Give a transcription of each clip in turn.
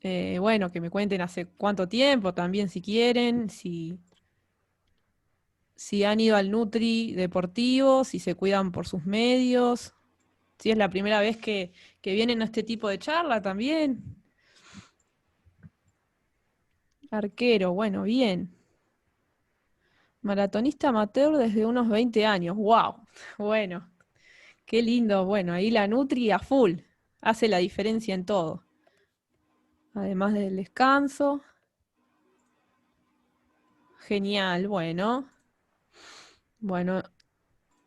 Bueno, que me cuenten hace cuánto tiempo también si quieren, si han ido al Nutri deportivo, si se cuidan por sus medios, si es la primera vez que vienen a este tipo de charla también. Arquero, bueno, bien. Maratonista amateur desde unos 20 años. ¡Wow! Bueno, qué lindo. Bueno, ahí la Nutri a full. Hace la diferencia en todo. Además del descanso. Genial, bueno. Bueno,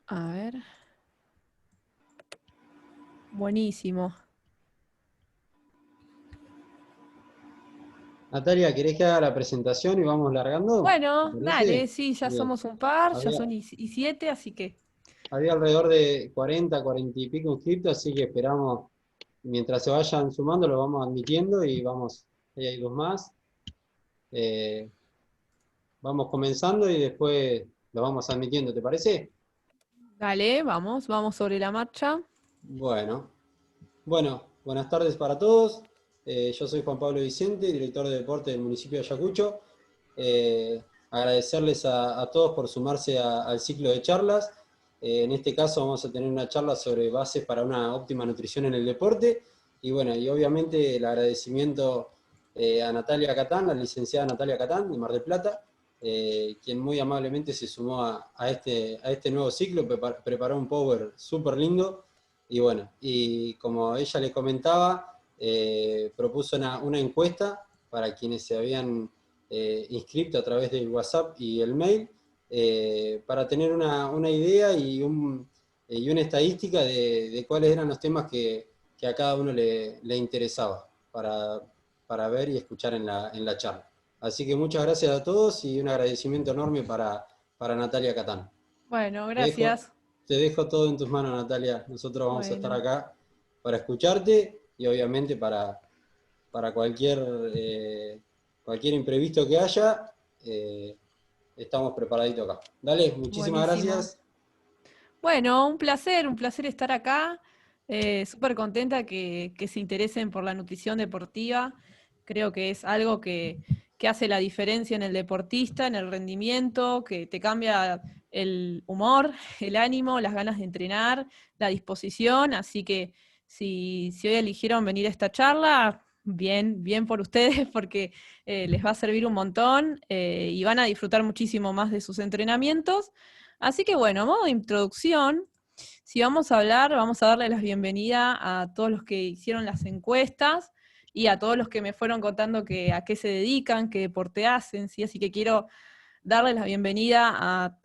a ver. Buenísimo. Natalia, ¿querés que haga la presentación y vamos largando? ¿Te Bueno, dale, parece? sí, ya Bien. somos un par, ya Había, son y 7, así que. había alrededor de 40, 40 y pico inscritos, así que esperamos, mientras se vayan sumando, los vamos admitiendo y vamos, ahí hay dos más. Eh, Vamos comenzando y después los vamos admitiendo, ¿te parece? Dale, vamos sobre la marcha. Bueno, buenas tardes para todos. Yo soy Juan Pablo Vicente, director de deporte del municipio de Ayacucho. Agradecerles a todos por sumarse al ciclo de charlas. En este caso vamos a tener una charla sobre bases para una óptima nutrición en el deporte. Y bueno, y obviamente el agradecimiento a Natalia Catán, la licenciada Natalia Catán de Mar del Plata, quien muy amablemente se sumó a este nuevo ciclo, preparó un power súper lindo. Y bueno, y como ella le comentaba, propuso una encuesta para quienes se habían inscrito a través del WhatsApp y el mail, para tener una idea y una estadística de cuáles eran los temas que a cada uno le interesaba para ver y escuchar en la charla. Así que muchas gracias a todos y un agradecimiento enorme para Natalia Catán. Bueno, Te dejo, gracias. te dejo todo en tus manos, Natalia. Nosotros vamos a estar Bueno, acá para escucharte y obviamente para cualquier imprevisto que haya, eh, estamos preparaditos acá. Dale, muchísimas buenísimo. gracias. Bueno, un placer estar acá. Súper contenta que se interesen por la nutrición deportiva. Creo que es algo que hace la diferencia en el deportista, en el rendimiento, que te cambia el humor, el ánimo, las ganas de entrenar, la disposición. Así que si hoy eligieron venir a esta charla, bien, bien por ustedes, porque les va a servir un montón y van a disfrutar muchísimo más de sus entrenamientos. Así que bueno, a modo de introducción, si vamos a hablar, vamos a darle la bienvenida a todos los que hicieron las encuestas y a todos los que me fueron contando a qué se dedican, qué deporte hacen, ¿sí? Así que quiero darles la bienvenida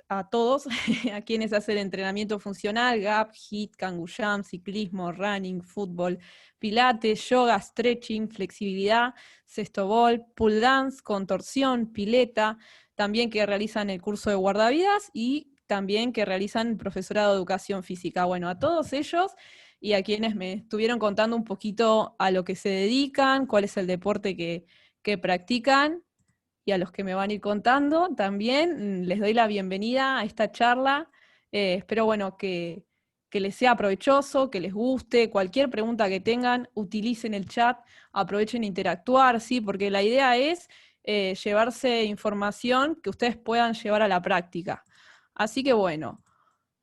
a todos, a quienes hacen entrenamiento funcional, GAP, HIIT, Kangoo ciclismo, running, fútbol, pilates, yoga, stretching, flexibilidad, sextobol, pull dance, contorsión, pileta, también que realizan el curso de guardavidas y también que realizan profesorado de educación física. Bueno, a todos ellos y a quienes me estuvieron contando un poquito a lo que se dedican, cuál es el deporte que practican y a los que me van a ir contando también les doy la bienvenida a esta charla. Espero, bueno, que les sea provechoso, que les guste. Cualquier pregunta que tengan, utilicen el chat, aprovechen a interactuar, ¿sí? Porque la idea es llevarse información que ustedes puedan llevar a la práctica. Así que, bueno,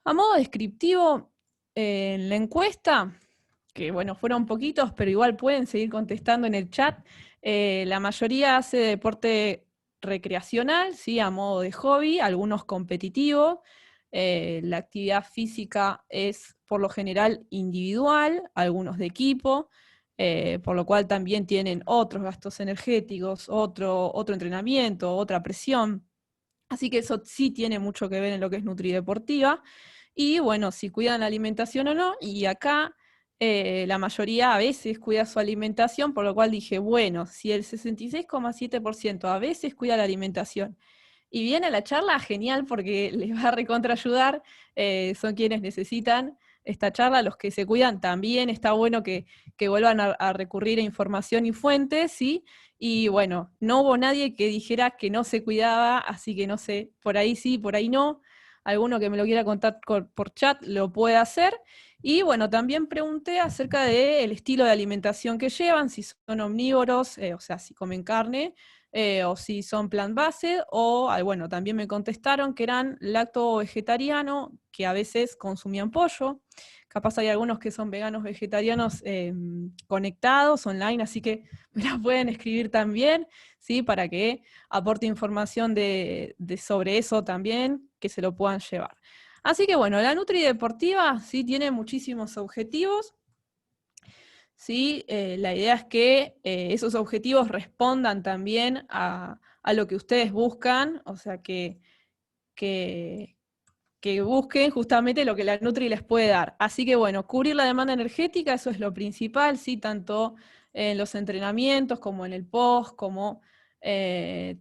a modo descriptivo, en la encuesta, que bueno, fueron poquitos, pero igual pueden seguir contestando en el chat. La mayoría hace deporte recreacional, ¿sí? A modo de hobby, algunos competitivos. La actividad física es por lo general individual, algunos de equipo, por lo cual también tienen otros gastos energéticos, otro entrenamiento, otra presión. Así que eso sí tiene mucho que ver en lo que es nutrideportiva. Y bueno, si cuidan la alimentación o no, y acá la mayoría a veces cuida su alimentación, por lo cual dije, bueno, si el 66,7% a veces cuida la alimentación y viene a la charla, genial, porque les va a recontra ayudar, son quienes necesitan esta charla, los que se cuidan también, está bueno que vuelvan a recurrir a información y fuentes, ¿sí? Y bueno, no hubo nadie que dijera que no se cuidaba, así que no sé, por ahí sí, por ahí no. Alguno que me lo quiera contar por chat lo puede hacer. Y bueno, también pregunté acerca del estilo de alimentación que llevan, si son omnívoros, o sea, si comen carne, o si son plant-based, o bueno, también me contestaron que eran lacto-vegetariano, que a veces consumían pollo. Capaz hay algunos que son veganos vegetarianos conectados online, así que me la pueden escribir también, ¿sí? Para que aporte información sobre eso también, que se lo puedan llevar. Así que bueno, la Nutri Deportiva sí tiene muchísimos objetivos. ¿Sí? La idea es que esos objetivos respondan también a lo que ustedes buscan, o sea, que, que busquen justamente lo que la Nutri les puede dar. Así que bueno, cubrir la demanda energética, eso es lo principal, ¿sí? Tanto en los entrenamientos como en el post, como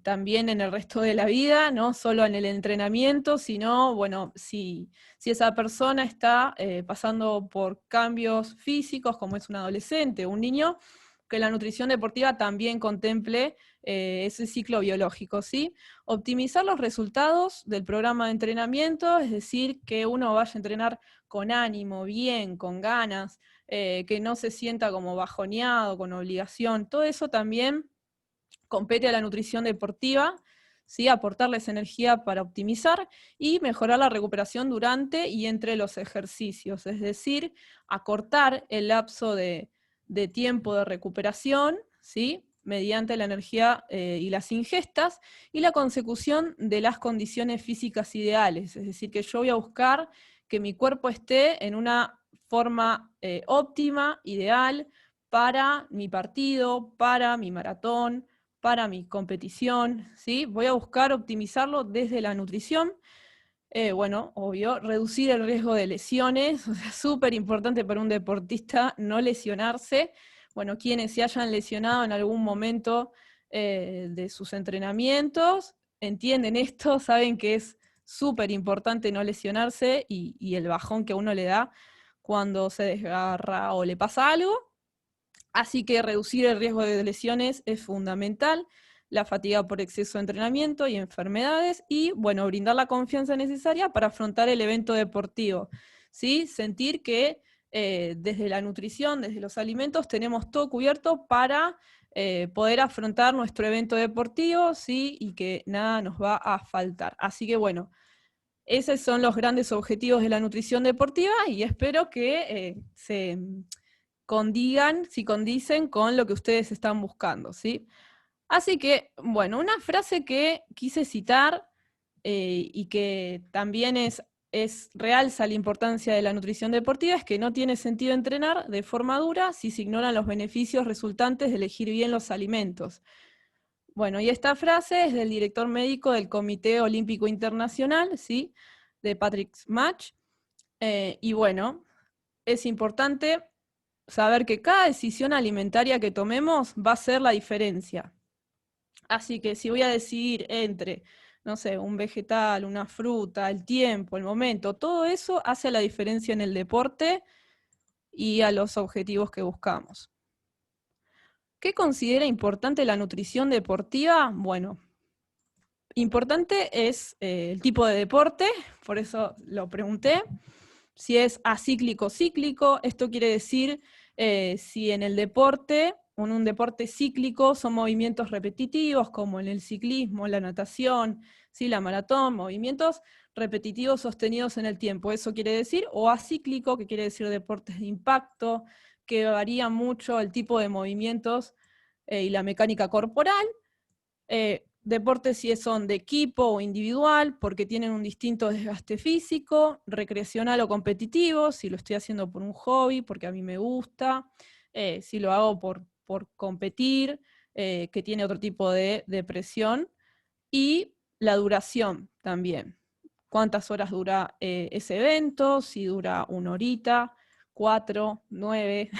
también en el resto de la vida, no solo en el entrenamiento, sino, bueno, si esa persona está pasando por cambios físicos, como es un adolescente o un niño, que la nutrición deportiva también contemple ese ciclo biológico, ¿sí? Optimizar los resultados del programa de entrenamiento, es decir, que uno vaya a entrenar con ánimo, bien, con ganas, que no se sienta como bajoneado, con obligación. Todo eso también compete a la nutrición deportiva, ¿sí? Aportarles energía para optimizar y mejorar la recuperación durante y entre los ejercicios, es decir, acortar el lapso de tiempo de recuperación, ¿sí? Mediante la energía y las ingestas, y la consecución de las condiciones físicas ideales, es decir, que yo voy a buscar que mi cuerpo esté en una forma óptima, ideal, para mi partido, para mi maratón, para mi competición, ¿sí? Voy a buscar optimizarlo desde la nutrición. Bueno, obvio, reducir el riesgo de lesiones, o sea, súper importante para un deportista no lesionarse. Bueno, quienes se hayan lesionado en algún momento de sus entrenamientos, entienden esto, saben que es súper importante no lesionarse y el bajón que a uno le da cuando se desgarra o le pasa algo. Así que reducir el riesgo de lesiones es fundamental, la fatiga por exceso de entrenamiento y enfermedades, y bueno, brindar la confianza necesaria para afrontar el evento deportivo. ¿Sí? Sentir que desde la nutrición, desde los alimentos, tenemos todo cubierto para poder afrontar nuestro evento deportivo, ¿sí? Y que nada nos va a faltar. Así que bueno, esos son los grandes objetivos de la nutrición deportiva y espero que se condicen con lo que ustedes están buscando, ¿sí? Así que, bueno, una frase que quise citar y que también realza la importancia de la nutrición deportiva es que no tiene sentido entrenar de forma dura si se ignoran los beneficios resultantes de elegir bien los alimentos. Bueno, y esta frase es del director médico del Comité Olímpico Internacional, ¿sí? De Patrick Match. Y bueno, es importante saber que cada decisión alimentaria que tomemos va a hacer la diferencia. Así que si voy a decidir entre, no sé, un vegetal, una fruta, el tiempo, el momento, todo eso hace la diferencia en el deporte y a los objetivos que buscamos. ¿Qué considera importante la nutrición deportiva? Bueno, importante es el tipo de deporte, por eso lo pregunté. Si es acíclico, cíclico, esto quiere decir si en el deporte, en un deporte cíclico, son movimientos repetitivos, como en el ciclismo, la natación, ¿sí? La maratón, movimientos repetitivos sostenidos en el tiempo. Eso quiere decir, o acíclico, que quiere decir deportes de impacto, que varía mucho el tipo de movimientos y la mecánica corporal. Deportes si son de equipo o individual, porque tienen un distinto desgaste físico, recreacional o competitivo, si lo estoy haciendo por un hobby, porque a mí me gusta, si lo hago por competir, que tiene otro tipo de presión, y la duración también. ¿Cuántas horas dura ese evento? Si dura 1 horita, 4, 9,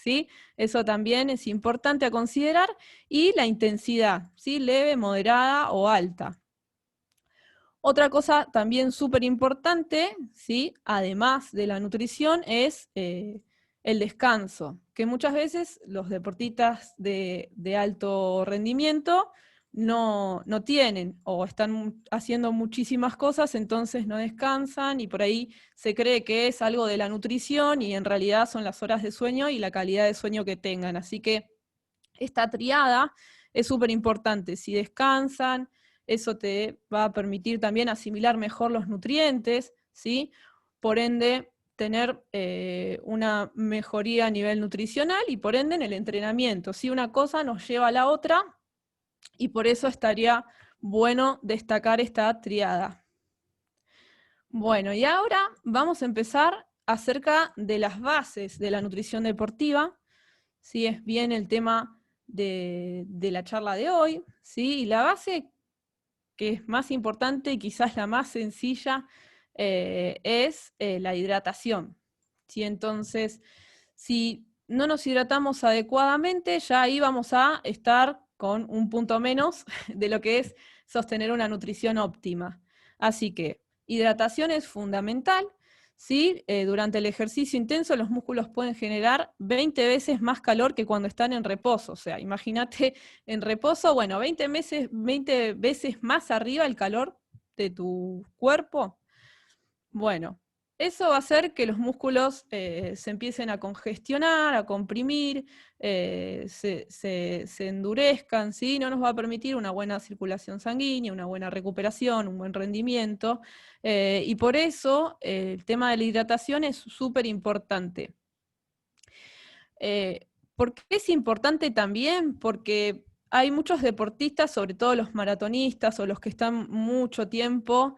¿sí? Eso también es importante a considerar. Y la intensidad, ¿sí? Leve, moderada o alta. Otra cosa también súper importante, ¿sí? Además de la nutrición, es el descanso, que muchas veces los deportistas de alto rendimiento, no tienen o están haciendo muchísimas cosas, entonces no descansan y por ahí se cree que es algo de la nutrición y en realidad son las horas de sueño y la calidad de sueño que tengan. Así que esta triada es súper importante. Si descansan, eso te va a permitir también asimilar mejor los nutrientes, ¿sí? Por ende, tener una mejoría a nivel nutricional y por ende en el entrenamiento. ¿Sí? Una cosa nos lleva a la otra y por eso estaría bueno destacar esta triada. Bueno, y ahora vamos a empezar acerca de las bases de la nutrición deportiva. ¿Sí? Es bien el tema de la charla de hoy, ¿sí? Y la base que es más importante y quizás la más sencilla es la hidratación, ¿sí? Entonces, si no nos hidratamos adecuadamente, ya ahí vamos a estar con un punto menos de lo que es sostener una nutrición óptima. Así que hidratación es fundamental. ¿Sí? Durante el ejercicio intenso los músculos pueden generar 20 veces más calor que cuando están en reposo. O sea, imagínate en reposo, bueno, 20 veces más arriba el calor de tu cuerpo. Bueno, eso va a hacer que los músculos se empiecen a congestionar, a comprimir, se endurezcan, ¿sí? No nos va a permitir una buena circulación sanguínea, una buena recuperación, un buen rendimiento, y por eso el tema de la hidratación es súper importante. ¿Por qué es importante también? Porque hay muchos deportistas, sobre todo los maratonistas o los que están mucho tiempo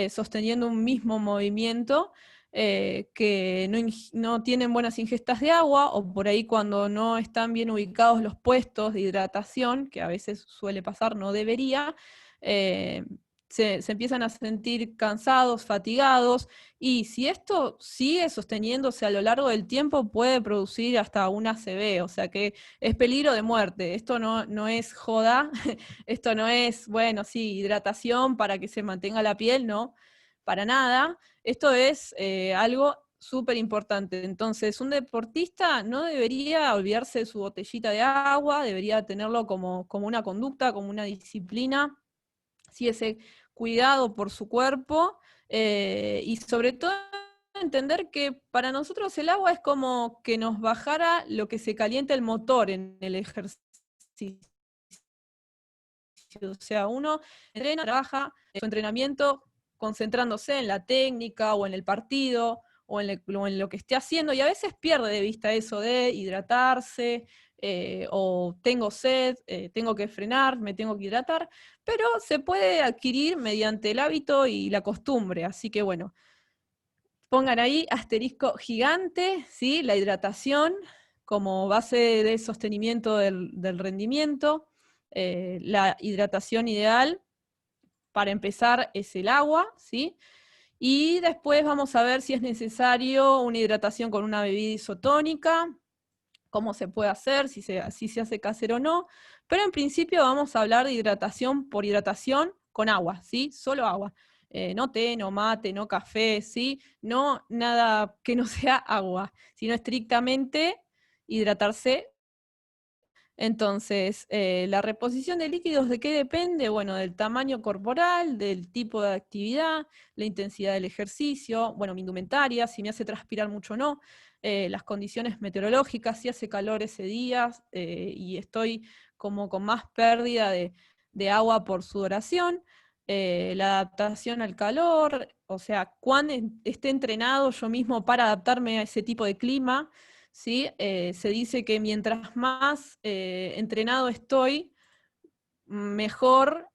sosteniendo un mismo movimiento, que no tienen buenas ingestas de agua o por ahí cuando no están bien ubicados los puestos de hidratación, que a veces suele pasar, no debería, se empiezan a sentir cansados, fatigados, y si esto sigue sosteniéndose a lo largo del tiempo, puede producir hasta un ACV, o sea que es peligro de muerte. Esto no es joda, esto no es, bueno, sí, hidratación para que se mantenga la piel, no, para nada. Esto es algo súper importante. Entonces, un deportista no debería olvidarse de su botellita de agua, debería tenerlo como una conducta, como una disciplina, sí, ese cuidado por su cuerpo y sobre todo entender que para nosotros el agua es como que nos bajara lo que se calienta el motor en el ejercicio. O sea, uno entrena, trabaja su entrenamiento concentrándose en la técnica o en el partido o en lo que esté haciendo y a veces pierde de vista eso de hidratarse o tengo sed, tengo que frenar, me tengo que hidratar, pero se puede adquirir mediante el hábito y la costumbre, así que bueno, pongan ahí asterisco gigante, ¿sí? La hidratación como base de sostenimiento del rendimiento. La hidratación ideal para empezar es el agua, ¿sí? Y después vamos a ver si es necesario una hidratación con una bebida isotónica, cómo se puede hacer, si se hace casero o no, pero en principio vamos a hablar de hidratación por hidratación con agua, ¿sí? Solo agua. No té, no mate, no café, ¿sí? No nada que no sea agua, sino estrictamente hidratarse. Entonces, la reposición de líquidos, ¿de qué depende? Bueno, del tamaño corporal, del tipo de actividad, la intensidad del ejercicio, bueno, mi indumentaria, si me hace transpirar mucho o no, las condiciones meteorológicas, si hace calor ese día y estoy como con más pérdida de agua por sudoración, la adaptación al calor, o sea, cuando esté entrenado yo mismo para adaptarme a ese tipo de clima, ¿sí? Se dice que mientras más entrenado estoy, mejor,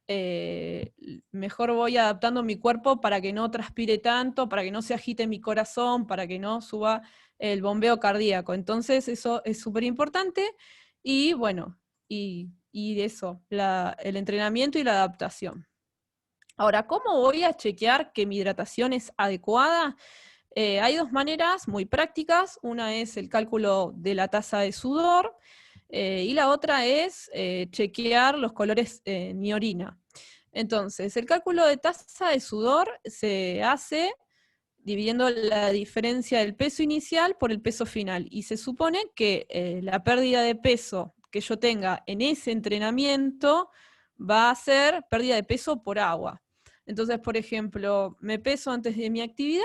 mejor voy adaptando mi cuerpo para que no transpire tanto, para que no se agite mi corazón, para que no suba el bombeo cardíaco. Entonces eso es súper importante y bueno, y eso, el entrenamiento y la adaptación. Ahora, ¿cómo voy a chequear que mi hidratación es adecuada? Hay dos maneras muy prácticas. Una es el cálculo de la tasa de sudor y la otra es chequear los colores en mi orina. Entonces, el cálculo de tasa de sudor se hace dividiendo la diferencia del peso inicial por el peso final. Y se supone que la pérdida de peso que yo tenga en ese entrenamiento va a ser pérdida de peso por agua. Entonces, por ejemplo, me peso antes de mi actividad,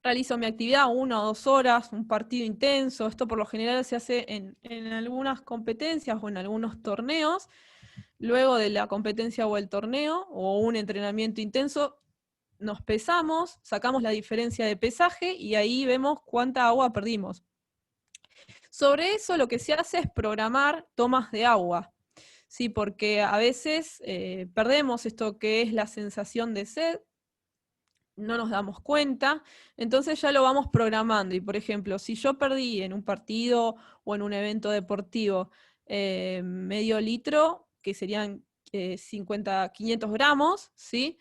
realizo mi actividad 1 o 2 horas, un partido intenso. Esto por lo general se hace en algunas competencias o en algunos torneos. Luego de la competencia o el torneo o un entrenamiento intenso, nos pesamos, sacamos la diferencia de pesaje y ahí vemos cuánta agua perdimos. Sobre eso lo que se hace es programar tomas de agua, ¿sí? Porque a veces perdemos esto que es la sensación de sed, no nos damos cuenta, entonces ya lo vamos programando. Y por ejemplo, si yo perdí en un partido o en un evento deportivo medio litro, que serían 500 gramos, ¿sí?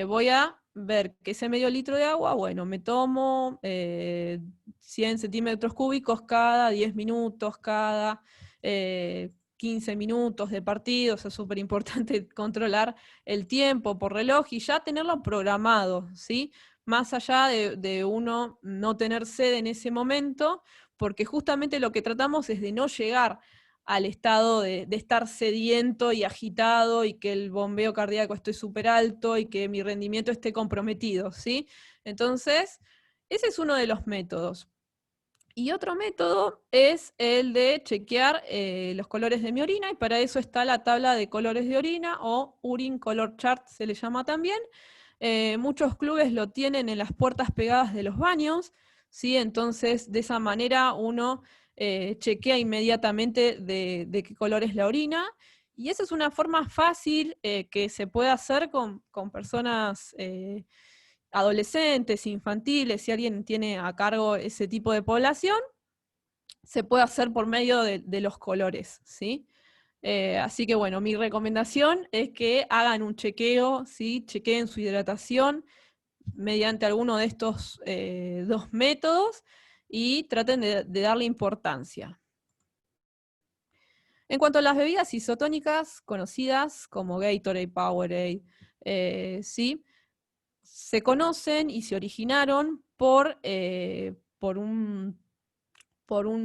Voy a ver que ese medio litro de agua, bueno, me tomo 100 centímetros cúbicos cada 10 minutos, cada 15 minutos de partido. O sea, es súper importante controlar el tiempo por reloj y ya tenerlo programado, ¿sí? Más allá de uno no tener sed en ese momento, porque justamente lo que tratamos es de no llegar al estado de estar sediento y agitado y que el bombeo cardíaco esté súper alto y que mi rendimiento esté comprometido, ¿sí? Entonces, ese es uno de los métodos. Y otro método es el de chequear los colores de mi orina, y para eso está la tabla de colores de orina, o Urine Color Chart se le llama también. Muchos clubes lo tienen en las puertas pegadas de los baños, ¿sí? Entonces, de esa manera uno chequea inmediatamente de qué color es la orina, y esa es una forma fácil que se puede hacer con personas adolescentes, infantiles. Si alguien tiene a cargo ese tipo de población, se puede hacer por medio de los colores, ¿sí? Así que bueno, mi recomendación es que hagan un chequeo, ¿sí? Chequeen su hidratación mediante alguno de estos dos métodos y traten de darle importancia. En cuanto a las bebidas isotónicas conocidas como Gatorade, Powerade, ¿sí? Se conocen y se originaron por un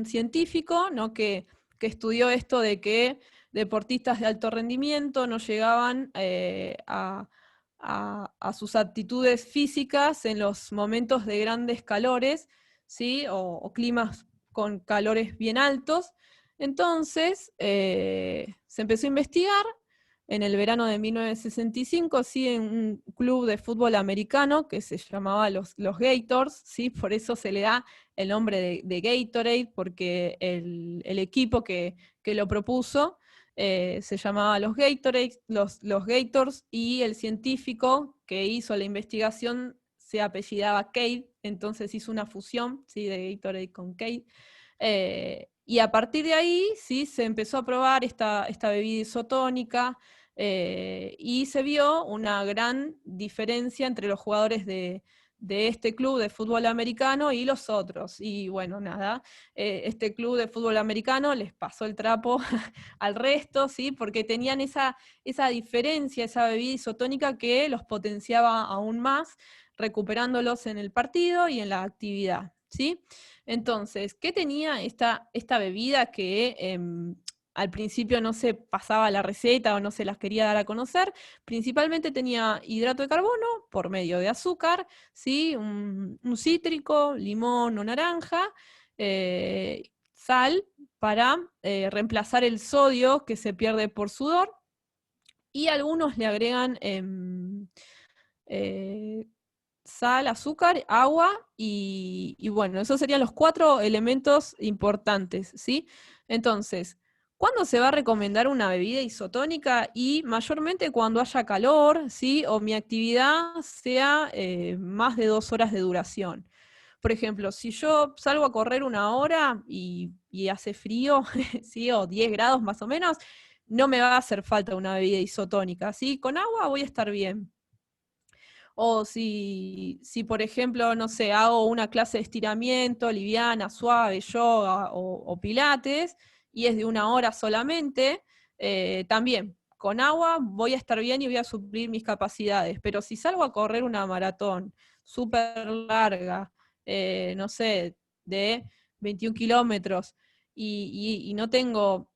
científico, ¿no? que estudió esto de que deportistas de alto rendimiento no llegaban a sus aptitudes físicas en los momentos de grandes calores, ¿sí? o climas con calores bien altos. Entonces se empezó a investigar en el verano de 1965, ¿sí? En un club de fútbol americano que se llamaba los Gators, ¿sí? Por eso se le da el nombre de Gatorade, porque el equipo que lo propuso se llamaba los Gatorade, los Gators, y el científico que hizo la investigación se apellidaba Cade, entonces hizo una fusión, ¿sí? De Gatorade con Cade. Y a partir de ahí, ¿sí? Se empezó a probar esta bebida isotónica y se vio una gran diferencia entre los jugadores de este club de fútbol americano y los otros. Y bueno, nada, este club de fútbol americano les pasó el trapo al resto, ¿sí? Porque tenían esa diferencia, esa bebida isotónica que los potenciaba aún más, recuperándolos en el partido y en la actividad, ¿sí? Entonces, ¿qué tenía esta bebida que al principio no se pasaba la receta o no se las quería dar a conocer? Principalmente tenía hidrato de carbono por medio de azúcar, ¿sí? Un cítrico, limón o naranja, sal para reemplazar el sodio que se pierde por sudor, y algunos le agregan eh, sal, azúcar, agua y bueno, esos serían los 4 elementos importantes, ¿sí? Entonces, ¿cuándo se va a recomendar una bebida isotónica? Y mayormente cuando haya calor, ¿sí? O mi actividad sea más de 2 horas de duración. Por ejemplo, si yo salgo a correr 1 hora y hace frío, ¿sí? O 10 grados más o menos, no me va a hacer falta una bebida isotónica, ¿sí? Con agua voy a estar bien. O si por ejemplo, no sé, hago una clase de estiramiento liviana, suave, yoga o pilates, y es de 1 hora solamente, también con agua voy a estar bien y voy a suplir mis capacidades. Pero si salgo a correr una maratón súper larga, no sé, de 21 kilómetros, y no tengo,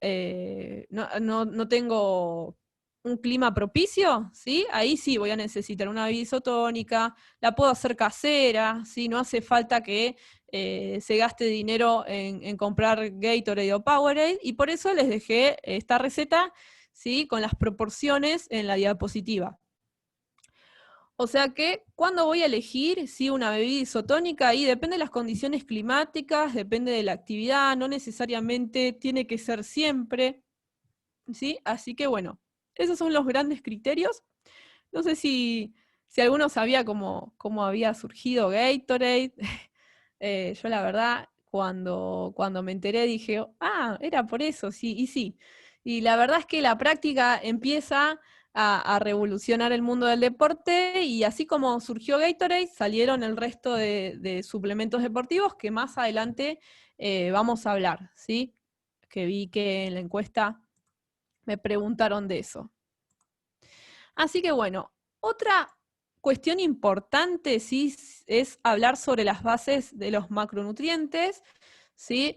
no tengo un clima propicio, ¿sí? Ahí sí voy a necesitar una bebida isotónica, la puedo hacer casera, ¿sí? No hace falta que se gaste dinero en comprar Gatorade o Powerade, y por eso les dejé esta receta, ¿sí? Con las proporciones en la diapositiva. O sea que cuando voy a elegir sí, una bebida isotónica, y depende de las condiciones climáticas, depende de la actividad, no necesariamente tiene que ser siempre, ¿sí? Así que bueno, esos son los grandes criterios. No sé si alguno sabía cómo había surgido Gatorade. Yo la verdad, cuando me enteré dije, ah, era por eso, sí, y sí. Y la verdad es que la práctica empieza a revolucionar el mundo del deporte, y así como surgió Gatorade, salieron el resto de suplementos deportivos que más adelante vamos a hablar, ¿sí? Que vi que en la encuesta me preguntaron de eso. Así que bueno, otra cuestión importante, ¿sí? Es hablar sobre las bases de los macronutrientes, ¿sí?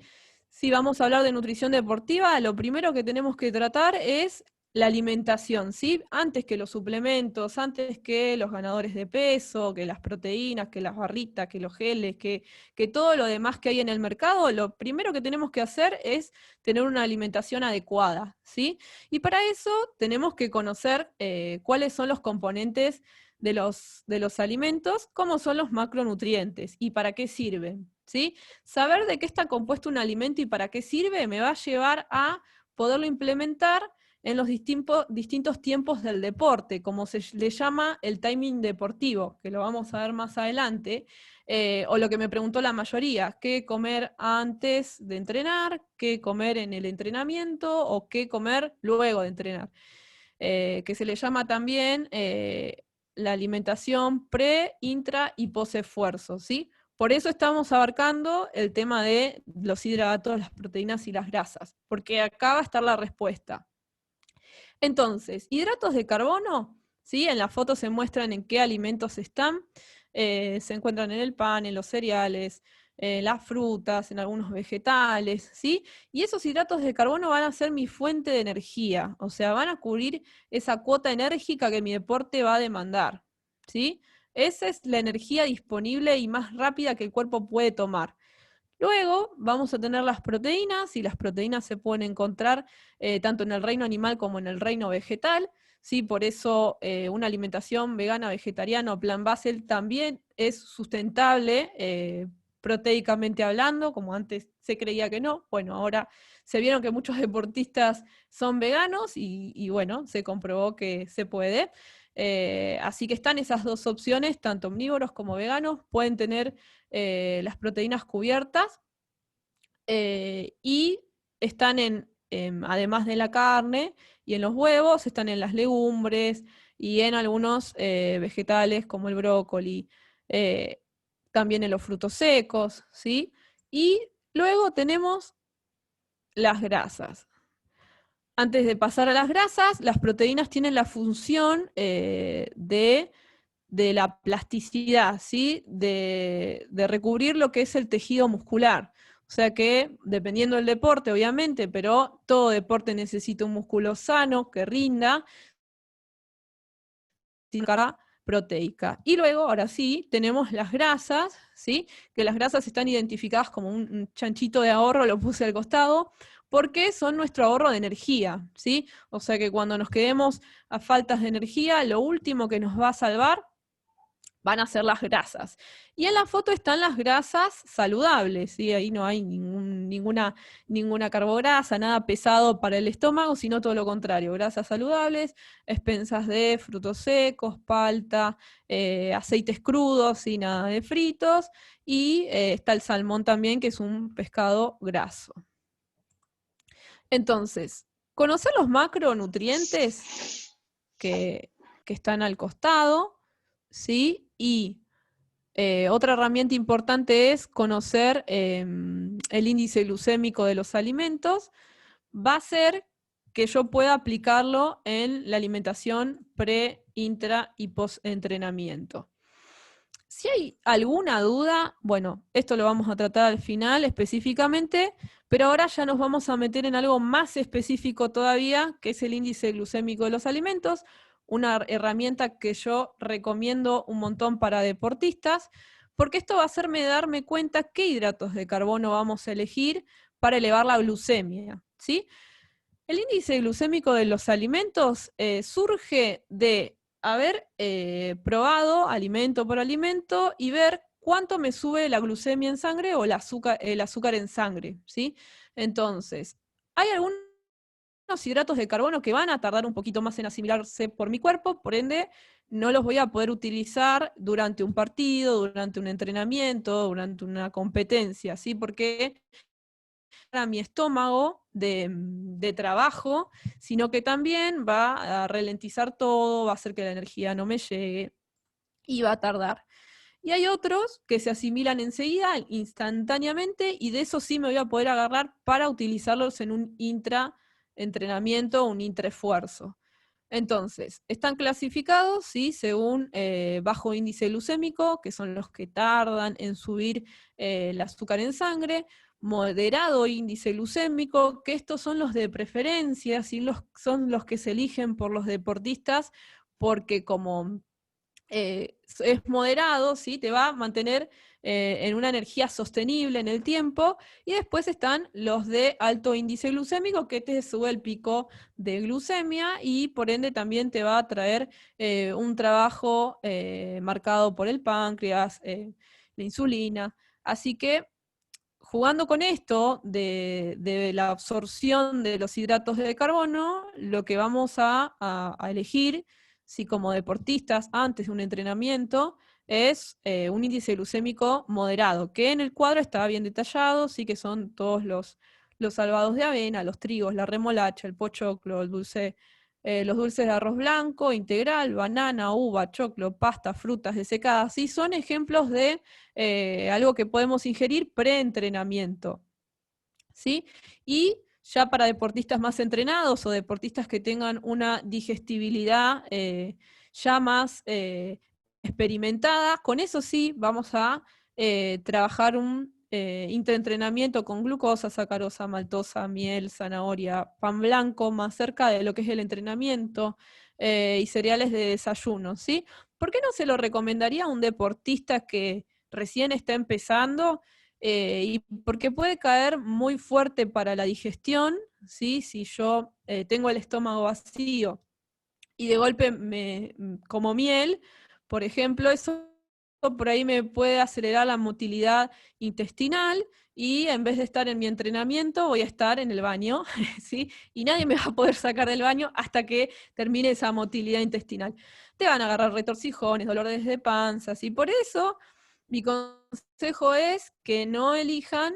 Si vamos a hablar de nutrición deportiva, lo primero que tenemos que tratar es la alimentación, ¿sí? Antes que los suplementos, antes que los ganadores de peso, que las proteínas, que las barritas, que los geles, que todo lo demás que hay en el mercado, lo primero que tenemos que hacer es tener una alimentación adecuada, ¿sí? Y para eso tenemos que conocer cuáles son los componentes de los alimentos, cómo son los macronutrientes y para qué sirven, ¿sí? Saber de qué está compuesto un alimento y para qué sirve me va a llevar a poderlo implementar en los distintos tiempos del deporte, como se le llama el timing deportivo, que lo vamos a ver más adelante, o lo que me preguntó la mayoría, qué comer antes de entrenar, qué comer en el entrenamiento o qué comer luego de entrenar, que se le llama también la alimentación pre, intra y post-esfuerzo, ¿sí? Por eso estamos abarcando el tema de los hidratos, las proteínas y las grasas, porque acá va a estar la respuesta. Entonces, hidratos de carbono, ¿sí? En la foto se muestran en qué alimentos están. Se encuentran en el pan, en los cereales, en las frutas, en algunos vegetales, ¿sí? Y esos hidratos de carbono van a ser mi fuente de energía, o sea, van a cubrir esa cuota enérgica que mi deporte va a demandar, ¿sí? Esa es la energía disponible y más rápida que el cuerpo puede tomar. Luego vamos a tener las proteínas, y las proteínas se pueden encontrar tanto en el reino animal como en el reino vegetal, ¿sí? Por eso una alimentación vegana, vegetariana o plant-based también es sustentable, proteicamente hablando, como antes se creía que no. Bueno, ahora se vieron que muchos deportistas son veganos y bueno, se comprobó que se puede. Así que están esas dos opciones, tanto omnívoros como veganos, pueden tener las proteínas cubiertas, y están además de la carne y en los huevos, están en las legumbres y en algunos vegetales como el brócoli, eh, también en los frutos secos, ¿sí? Y luego tenemos las grasas. Antes de pasar a las grasas, las proteínas tienen la función de la plasticidad, ¿sí? De recubrir lo que es el tejido muscular. O sea que, dependiendo del deporte, obviamente, pero todo deporte necesita un músculo sano, que rinda, sin carga proteica. Y luego, ahora sí, tenemos las grasas, ¿sí? Que las grasas están identificadas como un chanchito de ahorro, lo puse al costado, porque son nuestro ahorro de energía, ¿sí? O sea que cuando nos quedemos a faltas de energía, lo último que nos va a salvar van a ser las grasas. Y en la foto están las grasas saludables, ¿sí? Ahí no hay ninguna carbograsa, nada pesado para el estómago, sino todo lo contrario, grasas saludables, expensas de frutos secos, palta, aceites crudos y nada de fritos, y está el salmón también, que es un pescado graso. Entonces, conocer los macronutrientes que están al costado, ¿sí? Y otra herramienta importante es conocer el índice glucémico de los alimentos. Va a ser que yo pueda aplicarlo en la alimentación pre, intra y post entrenamiento. Si hay alguna duda, bueno, esto lo vamos a tratar al final específicamente, pero ahora ya nos vamos a meter en algo más específico todavía, que es el índice glucémico de los alimentos, una herramienta que yo recomiendo un montón para deportistas, porque esto va a hacerme darme cuenta qué hidratos de carbono vamos a elegir para elevar la glucemia, ¿sí? El índice glucémico de los alimentos surge de haber probado alimento por alimento y ver cuánto me sube la glucemia en sangre o el azúcar en sangre, ¿sí? Entonces, hay algunos hidratos de carbono que van a tardar un poquito más en asimilarse por mi cuerpo, por ende, no los voy a poder utilizar durante un partido, durante un entrenamiento, durante una competencia, ¿sí? Porque a mi estómago de trabajo, sino que también va a ralentizar todo, va a hacer que la energía no me llegue y va a tardar. Y hay otros que se asimilan enseguida, instantáneamente, y de eso sí me voy a poder agarrar para utilizarlos en un intraentrenamiento, un intraesfuerzo. Entonces, están clasificados, ¿sí? Según bajo índice glucémico, que son los que tardan en subir el azúcar en sangre, moderado índice glucémico, que estos son los de preferencia, ¿sí? Son los que se eligen por los deportistas, porque como es moderado, ¿sí? Te va a mantener en una energía sostenible en el tiempo, y después están los de alto índice glucémico, que te sube el pico de glucemia y por ende también te va a traer un trabajo marcado por el páncreas, la insulina. Así que jugando con esto de la absorción de los hidratos de carbono, lo que vamos a elegir, si como deportistas antes de un entrenamiento, es un índice glucémico moderado, que en el cuadro está bien detallado, sí que son todos los salvados de avena, los trigos, la remolacha, el pochoclo, los dulces de arroz blanco, integral, banana, uva, choclo, pasta, frutas desecadas, sí, son ejemplos de algo que podemos ingerir preentrenamiento, ¿sí? Y ya para deportistas más entrenados o deportistas que tengan una digestibilidad ya más experimentada, con eso sí vamos a trabajar un intraentrenamiento con glucosa, sacarosa, maltosa, miel, zanahoria, pan blanco, más cerca de lo que es el entrenamiento y cereales de desayuno, ¿sí? ¿Por qué no se lo recomendaría a un deportista que recién está empezando? Y porque puede caer muy fuerte para la digestión, ¿sí? Si yo tengo el estómago vacío y de golpe como miel, por ejemplo, eso por ahí me puede acelerar la motilidad intestinal y en vez de estar en mi entrenamiento voy a estar en el baño, ¿sí? Y nadie me va a poder sacar del baño hasta que termine esa motilidad intestinal. Te van a agarrar retorcijones, dolores de panza, y por eso mi consejo es que no elijan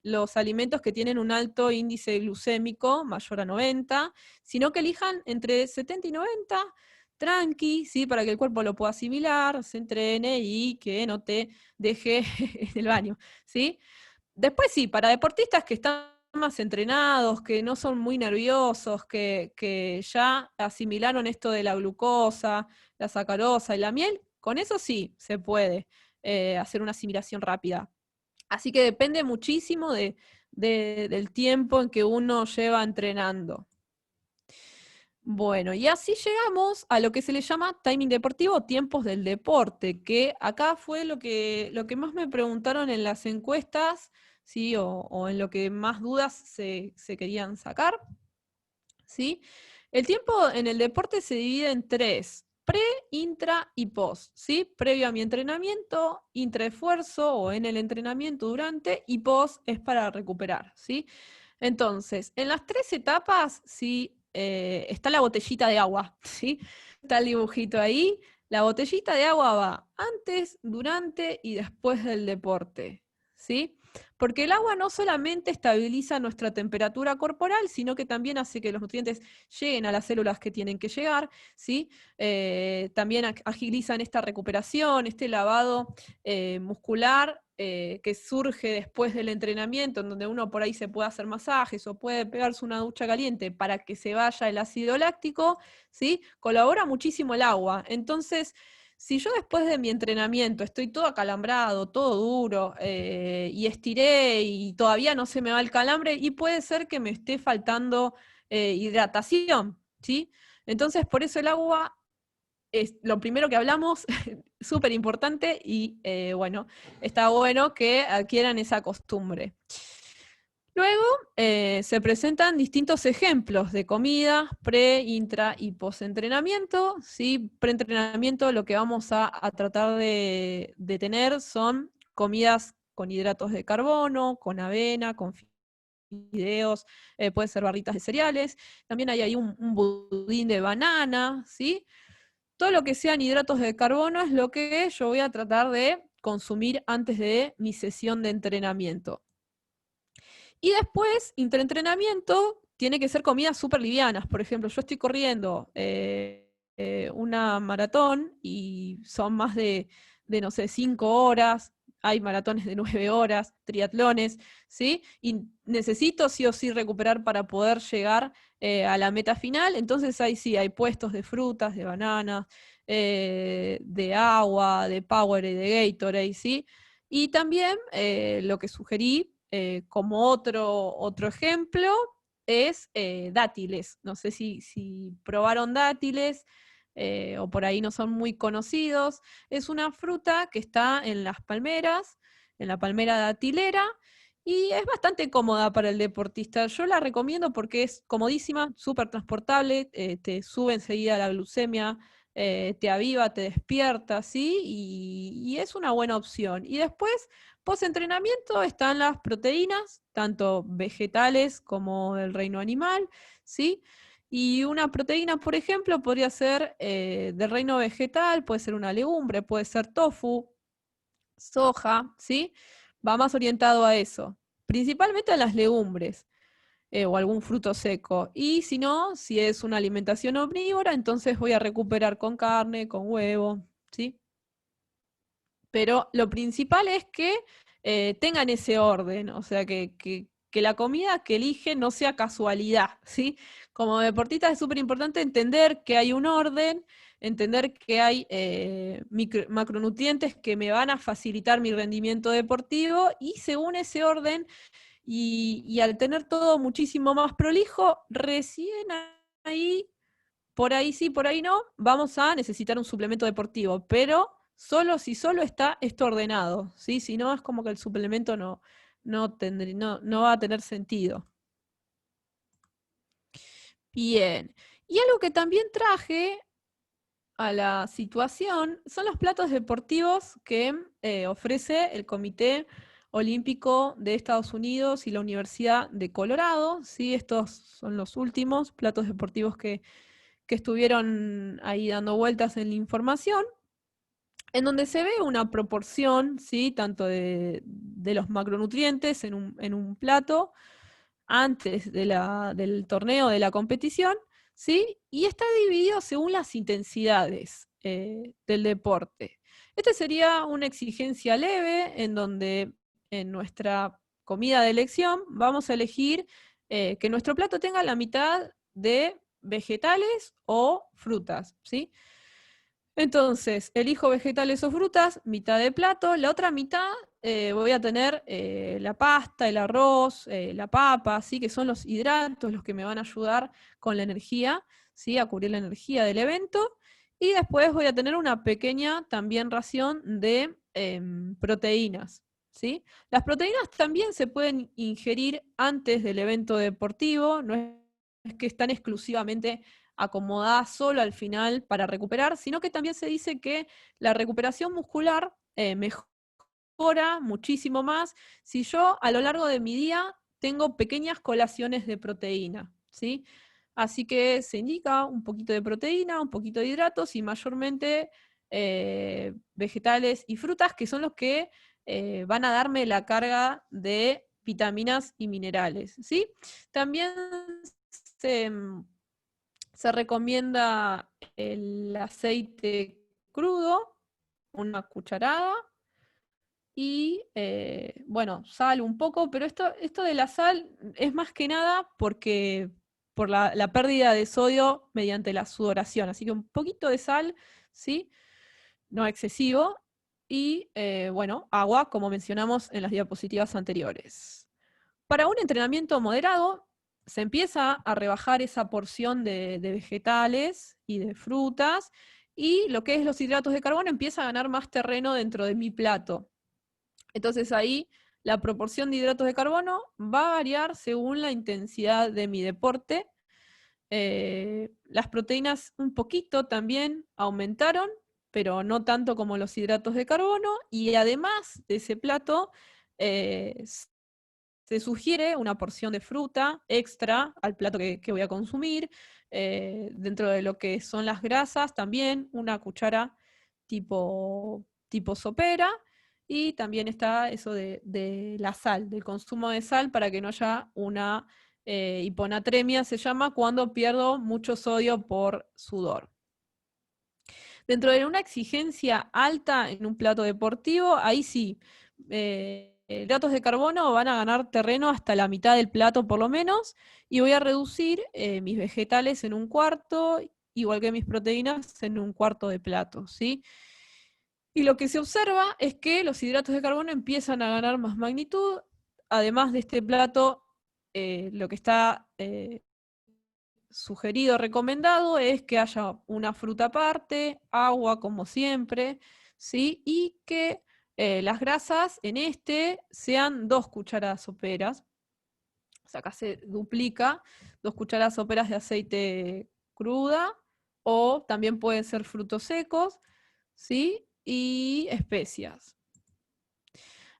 los alimentos que tienen un alto índice glucémico mayor a 90, sino que elijan entre 70 y 90, tranqui, ¿sí? Para que el cuerpo lo pueda asimilar, se entrene y que no te deje en el baño, ¿sí? Después sí, para deportistas que están más entrenados, que no son muy nerviosos, que ya asimilaron esto de la glucosa, la sacarosa y la miel, con eso sí se puede hacer una asimilación rápida. Así que depende muchísimo del tiempo en que uno lleva entrenando. Bueno, y así llegamos a lo que se le llama timing deportivo o tiempos del deporte, que acá fue lo que más me preguntaron en las encuestas, ¿sí? O en lo que más dudas se querían sacar, ¿sí? El tiempo en el deporte se divide en tres: pre, intra y post, ¿sí? Previo a mi entrenamiento, intraesfuerzo o en el entrenamiento durante, y post es para recuperar, ¿sí? Entonces, en las tres etapas, sí, está la botellita de agua, ¿sí? Está el dibujito ahí. La botellita de agua va antes, durante y después del deporte, ¿sí? Porque el agua no solamente estabiliza nuestra temperatura corporal, sino que también hace que los nutrientes lleguen a las células que tienen que llegar, ¿sí? También agilizan esta recuperación, este lavado muscular que surge después del entrenamiento, en donde uno por ahí se puede hacer masajes o puede pegarse una ducha caliente para que se vaya el ácido láctico, ¿sí? Colabora muchísimo el agua. Entonces, Si yo después de mi entrenamiento estoy todo acalambrado, todo duro, y estiré y todavía no se me va el calambre, y puede ser que me esté faltando hidratación, ¿sí? Entonces, por eso el agua es lo primero que hablamos, súper importante, y bueno, está bueno que adquieran esa costumbre. Luego se presentan distintos ejemplos de comidas pre, intra y post-entrenamiento. ¿Sí? Pre-entrenamiento lo que vamos a tratar de tener son comidas con hidratos de carbono, con avena, con fideos, pueden ser barritas de cereales. También hay ahí un budín de banana, ¿sí? Todo lo que sean hidratos de carbono es lo que yo voy a tratar de consumir antes de mi sesión de entrenamiento. Y después, intraentrenamiento, tiene que ser comidas súper livianas. Por ejemplo, yo estoy corriendo una maratón y son más no sé, 5 horas. Hay maratones de 9 horas, triatlones, ¿sí? Y necesito sí o sí recuperar para poder llegar a la meta final. Entonces ahí sí, hay puestos de frutas, de bananas, de agua, de Powerade, de Gatorade, ¿sí? Y también lo que sugerí como otro ejemplo es dátiles. No sé si probaron dátiles o por ahí no son muy conocidos. Es una fruta que está en las palmeras, en la palmera datilera, y es bastante cómoda para el deportista. Yo la recomiendo porque es comodísima, súper transportable, te sube enseguida la glucemia, te aviva, te despierta, ¿sí? Y es una buena opción. Y después, post-entrenamiento, están las proteínas, tanto vegetales como del reino animal, ¿sí? Y una proteína, por ejemplo, podría ser del reino vegetal, puede ser una legumbre, puede ser tofu, soja, ¿sí? Va más orientado a eso, principalmente a las legumbres o algún fruto seco. Y si no, si es una alimentación omnívora, entonces voy a recuperar con carne, con huevo, ¿sí? Pero lo principal es que tengan ese orden, o sea, que la comida que eligen no sea casualidad, ¿sí? Como deportista es súper importante entender que hay un orden, entender que hay macronutrientes que me van a facilitar mi rendimiento deportivo, y según ese orden, y al tener todo muchísimo más prolijo, recién ahí sí, por ahí no, vamos a necesitar un suplemento deportivo, pero solo si solo está esto ordenado, ¿sí? Si no, es como que el suplemento no va a tener sentido. Bien. Y algo que también traje a la situación son los platos deportivos que ofrece el Comité Olímpico de Estados Unidos y la Universidad de Colorado, ¿sí? Estos son los últimos platos deportivos que estuvieron ahí dando vueltas en la información, en donde se ve una proporción, ¿sí? Tanto de los macronutrientes en un plato antes del torneo, de la competición, ¿sí? Y está dividido según las intensidades del deporte. Esta sería una exigencia leve, en donde en nuestra comida de elección vamos a elegir que nuestro plato tenga la mitad de vegetales o frutas, ¿sí? Entonces, elijo vegetales o frutas, mitad de plato, la otra mitad voy a tener la pasta, el arroz, la papa, ¿sí? Que son los hidratos los que me van a ayudar con la energía, ¿sí? A cubrir la energía del evento. Y después voy a tener una pequeña también ración de proteínas, ¿sí? Las proteínas también se pueden ingerir antes del evento deportivo, no es que están exclusivamente acomodada solo al final para recuperar, sino que también se dice que la recuperación muscular mejora muchísimo más si yo a lo largo de mi día tengo pequeñas colaciones de proteína, ¿sí? Así que se indica un poquito de proteína, un poquito de hidratos y mayormente vegetales y frutas, que son los que van a darme la carga de vitaminas y minerales, ¿sí? También se, se recomienda el aceite crudo, una cucharada, y bueno, sal un poco, pero esto de la sal es más que nada porque por la pérdida de sodio mediante la sudoración, así que un poquito de sal, ¿sí? no excesivo, y bueno, agua, como mencionamos en las diapositivas anteriores. Para un entrenamiento moderado, se empieza a rebajar esa porción de vegetales y de frutas, y lo que es los hidratos de carbono empieza a ganar más terreno dentro de mi plato. Entonces ahí la proporción de hidratos de carbono va a variar según la intensidad de mi deporte. Las proteínas un poquito también aumentaron, pero no tanto como los hidratos de carbono, y además de ese plato, se sugiere una porción de fruta extra al plato que voy a consumir. Dentro de lo que son las grasas, también una cuchara tipo sopera. Y también está eso de la sal, del consumo de sal, para que no haya una hiponatremia, se llama, cuando pierdo mucho sodio por sudor. Dentro de una exigencia alta en un plato deportivo, ahí sí, hidratos de carbono van a ganar terreno hasta la mitad del plato por lo menos, y voy a reducir mis vegetales en un cuarto, igual que mis proteínas en un cuarto de plato, ¿sí? Y lo que se observa es que los hidratos de carbono empiezan a ganar más magnitud. Además de este plato, lo que está sugerido, recomendado, es que haya una fruta aparte, agua como siempre, ¿sí? Y que las grasas en este sean 2 cucharadas soperas. O sea, acá se duplica, 2 cucharadas soperas de aceite cruda, o también pueden ser frutos secos, ¿sí? Y especias.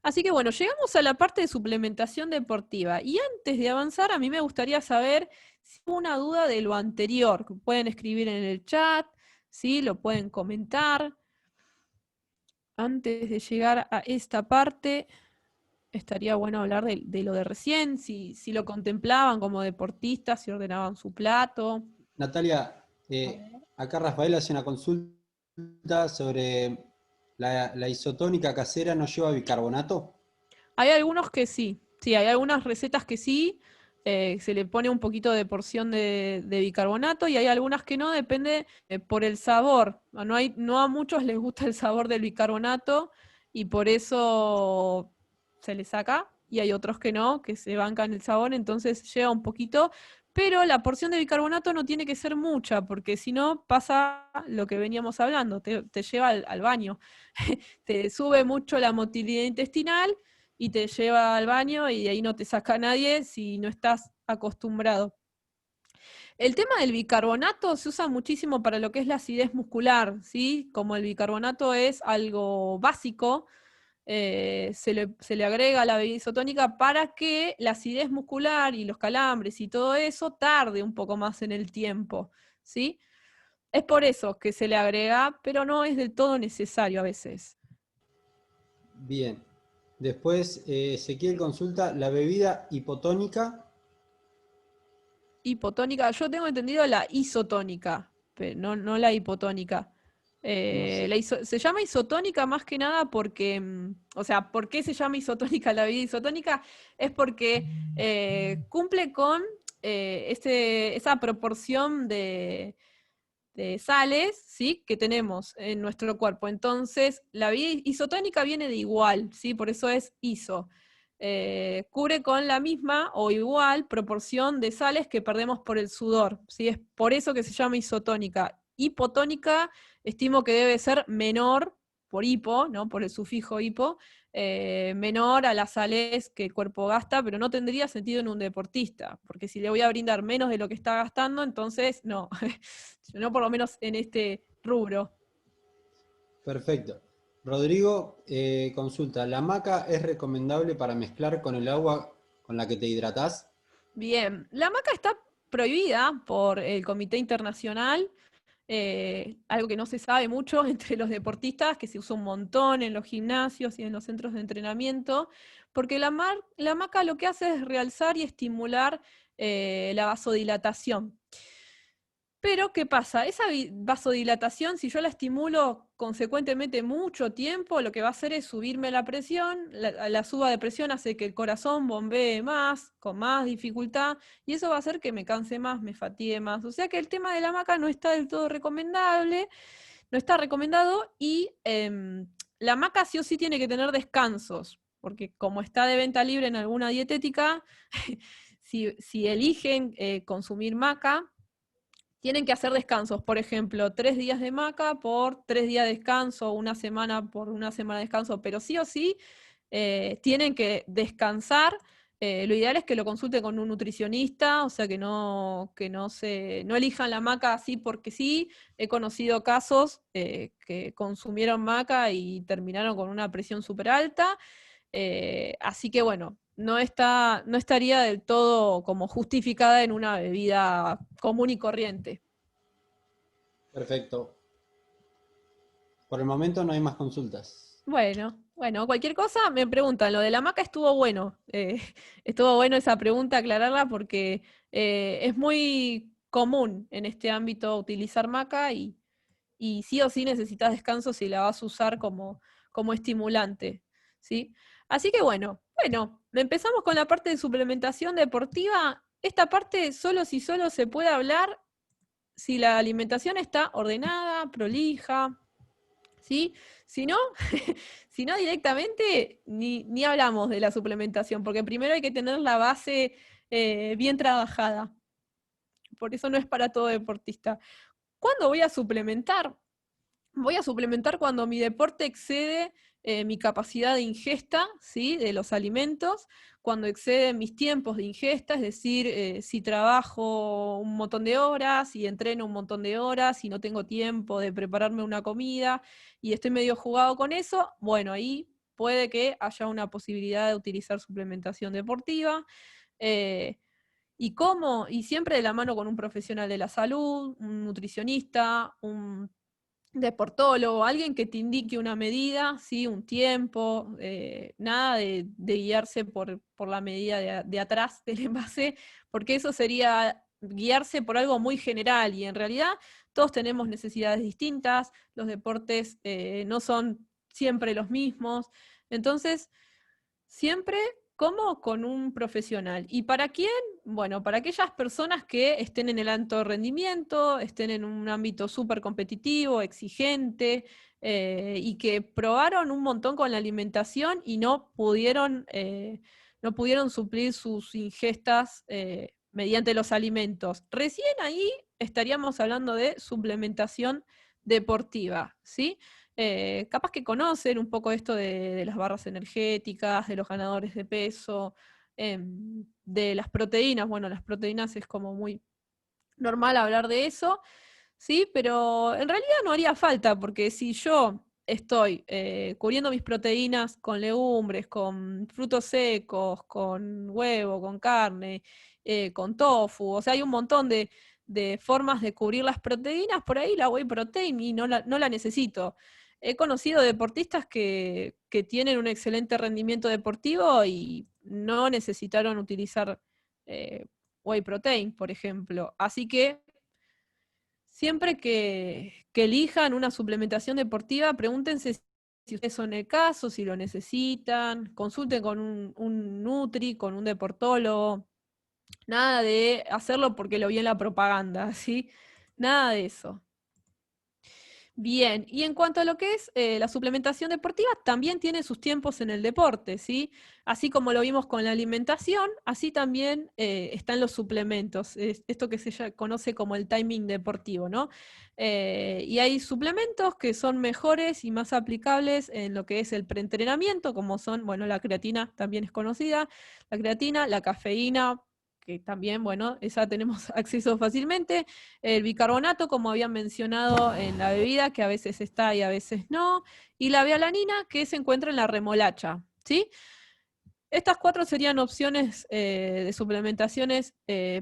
Así que bueno, llegamos a la parte de suplementación deportiva. Y antes de avanzar, a mí me gustaría saber si hubo una duda de lo anterior. Pueden escribir en el chat, ¿sí? Lo pueden comentar. Antes de llegar a esta parte, estaría bueno hablar de lo de recién, si lo contemplaban como deportistas, si ordenaban su plato. Natalia, A ver. acá Rafael hace una consulta sobre la isotónica casera, ¿no lleva bicarbonato? Hay algunos que sí, hay algunas recetas que sí, se le pone un poquito de porción de bicarbonato, y hay algunas que no, depende por el sabor. No a muchos les gusta el sabor del bicarbonato, y por eso se le saca, y hay otros que no, que se bancan el sabor, entonces lleva un poquito, pero la porción de bicarbonato no tiene que ser mucha, porque si no pasa lo que veníamos hablando, te lleva al baño, te sube mucho la motilidad intestinal y te lleva al baño, y de ahí no te saca nadie si no estás acostumbrado. El tema del bicarbonato se usa muchísimo para lo que es la acidez muscular, ¿sí? Como el bicarbonato es algo básico, se le agrega a la bebida isotónica para que la acidez muscular y los calambres y todo eso tarde un poco más en el tiempo, ¿sí? Es por eso que se le agrega, pero no es del todo necesario a veces. Bien. Después, Ezequiel consulta, ¿la bebida hipotónica? Hipotónica, yo tengo entendido la isotónica, pero no la hipotónica. No sé. Se llama isotónica más que nada porque, o sea, ¿por qué se llama isotónica la bebida isotónica? Es porque cumple con esa proporción de sales, ¿sí? Que tenemos en nuestro cuerpo. Entonces, la bebida isotónica viene de igual, ¿sí? Por eso es iso. Cubre con la misma o igual proporción de sales que perdemos por el sudor, ¿sí? Es por eso que se llama isotónica. Hipotónica, estimo que debe ser menor, por hipo, ¿no? Por el sufijo hipo, menor a las sales que el cuerpo gasta, pero no tendría sentido en un deportista, porque si le voy a brindar menos de lo que está gastando, entonces no, no por lo menos en este rubro. Perfecto. Rodrigo consulta, ¿la maca es recomendable para mezclar con el agua con la que te hidratás? Bien, la maca está prohibida por el Comité Internacional, algo que no se sabe mucho entre los deportistas, que se usa un montón en los gimnasios y en los centros de entrenamiento, porque la maca lo que hace es realzar y estimular la vasodilatación. Pero, ¿qué pasa? Esa vasodilatación, si yo la estimulo consecuentemente mucho tiempo, lo que va a hacer es subirme la presión. La suba de presión hace que el corazón bombee más, con más dificultad, y eso va a hacer que me canse más, me fatigue más. O sea que el tema de la hamaca no está del todo recomendable. no está recomendado, y la maca sí o sí tiene que tener descansos, porque como está de venta libre en alguna dietética, si eligen consumir maca, tienen que hacer descansos, por ejemplo, 3 días de maca por 3 días de descanso, una semana por una semana de descanso, pero sí o sí tienen que descansar. Lo ideal es que lo consulten con un nutricionista, o sea no elijan la maca así porque sí. He conocido casos que consumieron maca y terminaron con una presión súper alta. Así que bueno, no estaría del todo como justificada en una bebida común y corriente. Perfecto. Por el momento no hay más consultas. Bueno, cualquier cosa me preguntan. Lo de la maca estuvo bueno. Estuvo bueno esa pregunta, aclararla, porque es muy común en este ámbito utilizar maca y sí o sí necesitas descanso si la vas a usar como estimulante, ¿sí? Así que bueno, empezamos con la parte de suplementación deportiva. Esta parte solo se puede hablar si la alimentación está ordenada, prolija, ¿sí? Si no, si no directamente ni hablamos de la suplementación, porque primero hay que tener la base bien trabajada. Por eso no es para todo deportista. ¿Cuándo voy a suplementar? Voy a suplementar cuando mi deporte excede mi capacidad de ingesta, ¿sí? De los alimentos, cuando excede mis tiempos de ingesta, es decir, si trabajo un montón de horas y entreno un montón de horas y no tengo tiempo de prepararme una comida y estoy medio jugado con eso, bueno, ahí puede que haya una posibilidad de utilizar suplementación deportiva. Eh, ¿Y cómo? Y siempre de la mano con un profesional de la salud, un nutricionista, un deportólogo, alguien que te indique una medida, ¿sí? Un tiempo, nada de guiarse por la medida de atrás del envase, porque eso sería guiarse por algo muy general y en realidad todos tenemos necesidades distintas, los deportes no son siempre los mismos, entonces siempre como con un profesional. ¿Y para quién? Bueno, para aquellas personas que estén en el alto rendimiento, estén en un ámbito súper competitivo, exigente, y que probaron un montón con la alimentación y no pudieron suplir sus ingestas mediante los alimentos. Recién ahí estaríamos hablando de suplementación deportiva, ¿sí? Capaz que conocen un poco esto de las barras energéticas, de los ganadores de peso, de las proteínas. Bueno, las proteínas es como muy normal hablar de eso, ¿sí? Pero en realidad no haría falta, porque si yo estoy cubriendo mis proteínas con legumbres, con frutos secos, con huevo, con carne, con tofu, o sea, hay un montón de formas de cubrir las proteínas, por ahí la whey protein y no la necesito. He conocido deportistas que tienen un excelente rendimiento deportivo y no necesitaron utilizar eh, whey protein, por ejemplo. Así que siempre que elijan una suplementación deportiva, pregúntense si ustedes son el caso, si lo necesitan, consulten con un nutri, con un deportólogo, nada de hacerlo porque lo vi en la propaganda, ¿sí? Nada de eso. Bien, y en cuanto a lo que es la suplementación deportiva, también tiene sus tiempos en el deporte, ¿sí? Así como lo vimos con la alimentación, así también están los suplementos, esto que conoce como el timing deportivo, ¿no? Y hay suplementos que son mejores y más aplicables en lo que es el preentrenamiento, como son, bueno, la creatina también es conocida, la creatina, la cafeína, que también, bueno, esa tenemos acceso fácilmente. El bicarbonato, como habían mencionado en la bebida, que a veces está y a veces no. Y la vialanina, que se encuentra en la remolacha, ¿sí? Estas 4 serían opciones de suplementaciones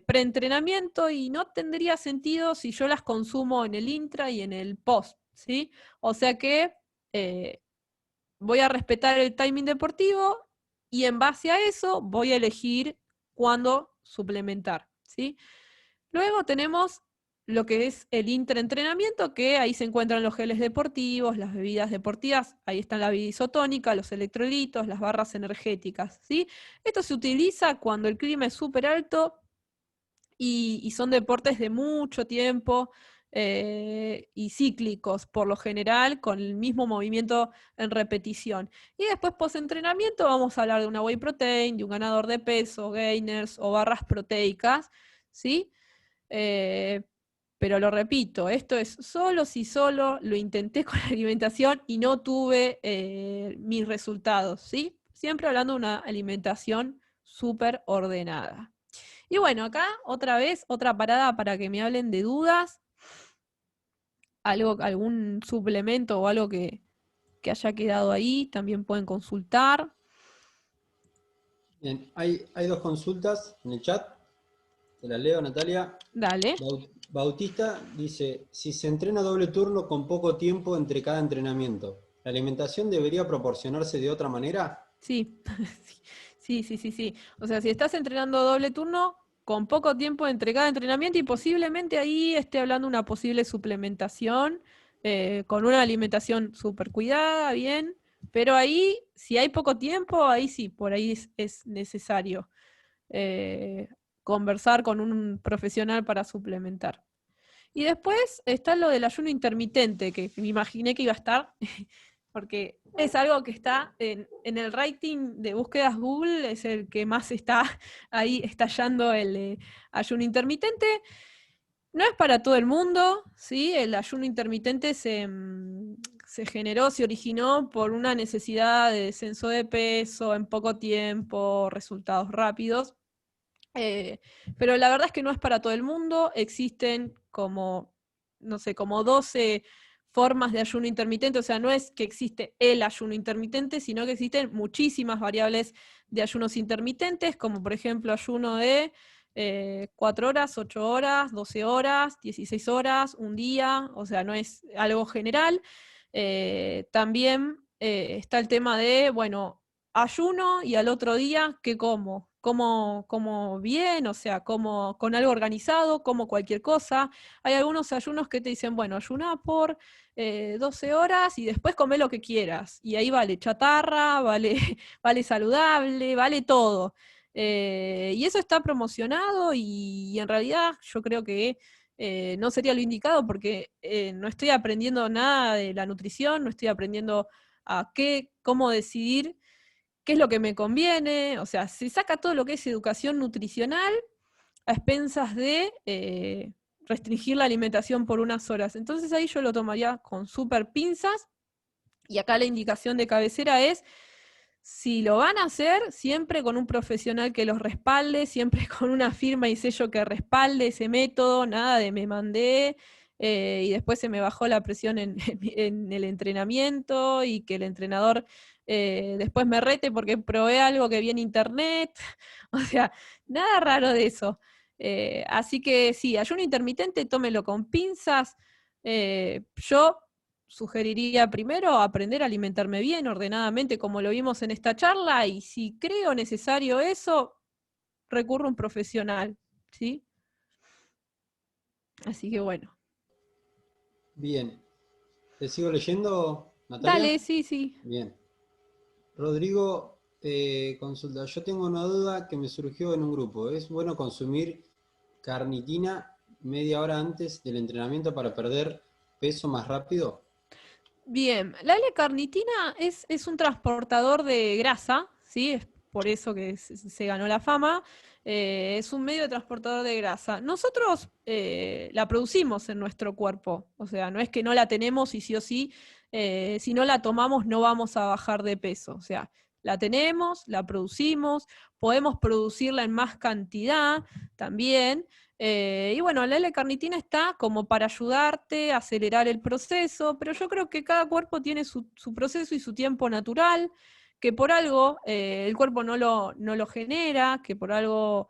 preentrenamiento y no tendría sentido si yo las consumo en el intra y en el post, ¿sí? O sea que eh, voy a respetar el timing deportivo y en base a eso voy a elegir cuándo suplementar, ¿sí? Luego tenemos lo que es el intraentrenamiento, que ahí se encuentran los geles deportivos, las bebidas deportivas, ahí están la bebida isotónica, los electrolitos, las barras energéticas, ¿sí? Esto se utiliza cuando el clima es súper alto y son deportes de mucho tiempo, y cíclicos, por lo general, con el mismo movimiento en repetición. Y después, post-entrenamiento, vamos a hablar de una whey protein, de un ganador de peso, gainers o barras proteicas, ¿sí? Eh, pero lo repito, esto es solo si solo lo intenté con la alimentación y no tuve mis resultados, ¿sí? Siempre hablando de una alimentación súper ordenada. Y bueno, acá otra vez, otra parada para que me hablen de dudas, algún suplemento o algo que haya quedado ahí, también pueden consultar. Bien, hay dos consultas en el chat. Te las leo, Natalia. Dale. Bautista dice, si se entrena doble turno con poco tiempo entre cada entrenamiento, ¿la alimentación debería proporcionarse de otra manera? Sí, sí. O sea, si estás entrenando doble turno, con poco tiempo entre cada entrenamiento y posiblemente ahí esté hablando una posible suplementación, con una alimentación súper cuidada, bien, pero ahí, si hay poco tiempo, ahí sí, por ahí es necesario eh, conversar con un profesional para suplementar. Y después está lo del ayuno intermitente, que me imaginé que iba a estar, porque es algo que está en el rating de búsquedas Google, es el que más está ahí estallando el ayuno intermitente. No es para todo el mundo, ¿sí? El ayuno intermitente se generó, se originó por una necesidad de descenso de peso en poco tiempo, resultados rápidos. Eh, pero la verdad es que no es para todo el mundo. Existen como, no sé, como 12 formas de ayuno intermitente. O sea, no es que existe el ayuno intermitente, sino que existen muchísimas variables de ayunos intermitentes, como por ejemplo ayuno de 4 horas, 8 horas, 12 horas, 16 horas, un día. O sea, no es algo general. También está el tema de, bueno, ayuno y al otro día, ¿qué como? Como bien, o sea, como con algo organizado, como cualquier cosa. Hay algunos ayunos que te dicen, bueno, ayuná por 12 horas y después come lo que quieras. Y ahí vale chatarra, vale, vale saludable, vale todo. Y eso está promocionado y en realidad yo creo que no sería lo indicado porque no estoy aprendiendo nada de la nutrición, no estoy aprendiendo a cómo decidir qué es lo que me conviene. O sea, se saca todo lo que es educación nutricional a expensas de restringir la alimentación por unas horas. Entonces ahí yo lo tomaría con súper pinzas y acá la indicación de cabecera es, si lo van a hacer, siempre con un profesional que los respalde, siempre con una firma y sello que respalde ese método, nada de me mandé y después se me bajó la presión en el entrenamiento y que el entrenador después me rete porque probé algo que vi en internet. O sea, nada raro de eso. Así que sí, ayuno intermitente, tómelo con pinzas. Yo sugeriría primero aprender a alimentarme bien, ordenadamente, como lo vimos en esta charla, y si creo necesario eso, recurro a un profesional, ¿sí? Así que bueno. Bien. ¿Te sigo leyendo, Natalia? Dale, sí. Bien. Rodrigo, consulta. Yo tengo una duda que me surgió en un grupo. ¿Es bueno consumir carnitina media hora antes del entrenamiento para perder peso más rápido? Bien, la L-carnitina es un transportador de grasa, ¿sí? Es por eso que se ganó la fama. Es un medio de transportador de grasa. Nosotros la producimos en nuestro cuerpo, o sea, no es que no la tenemos y sí o sí, si no la tomamos no vamos a bajar de peso. O sea, la tenemos, la producimos, podemos producirla en más cantidad también. Y bueno, la L-carnitina está como para ayudarte a acelerar el proceso, pero yo creo que cada cuerpo tiene su proceso y su tiempo natural, que por algo el cuerpo no lo genera, que por algo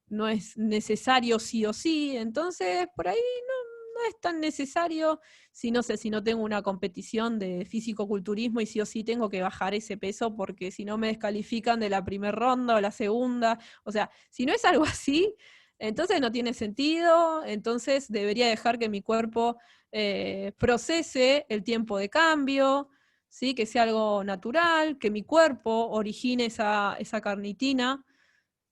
no es necesario sí o sí, entonces por ahí no es tan necesario si no sé, si no tengo una competición de físico-culturismo y sí o sí tengo que bajar ese peso porque si no me descalifican de la primera ronda o la segunda. O sea, si no es algo así, entonces no tiene sentido, entonces debería dejar que mi cuerpo procese el tiempo de cambio, ¿sí? Que sea algo natural, que mi cuerpo origine esa carnitina.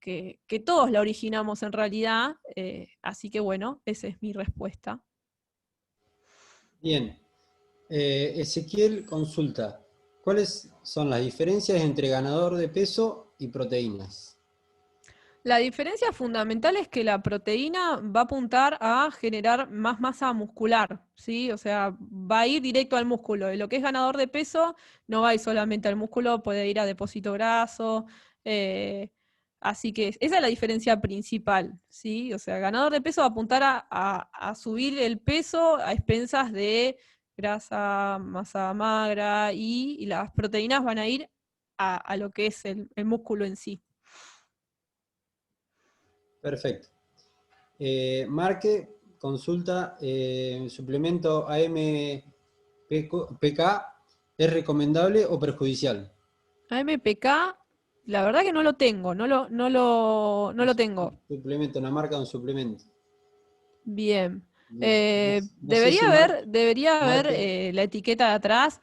que todos la originamos en realidad, así que bueno, esa es mi respuesta. Bien. Ezequiel consulta, ¿cuáles son las diferencias entre ganador de peso y proteínas? La diferencia fundamental es que la proteína va a apuntar a generar más masa muscular, ¿sí? O sea, va a ir directo al músculo. Y lo que es ganador de peso no va a ir solamente al músculo, puede ir a depósito graso. eh, Así que esa es la diferencia principal, ¿sí? O sea, ganador de peso va a apuntar a subir el peso a expensas de grasa, masa magra y las proteínas van a ir a lo que es el músculo en sí. Perfecto. Marque consulta, ¿suplemento AMPK es recomendable o perjudicial? AMPK, la verdad que no lo tengo, no lo tengo. Suplemento, una marca de un suplemento. Bien. Bien. No sé si Debería haber Marque, la etiqueta de atrás,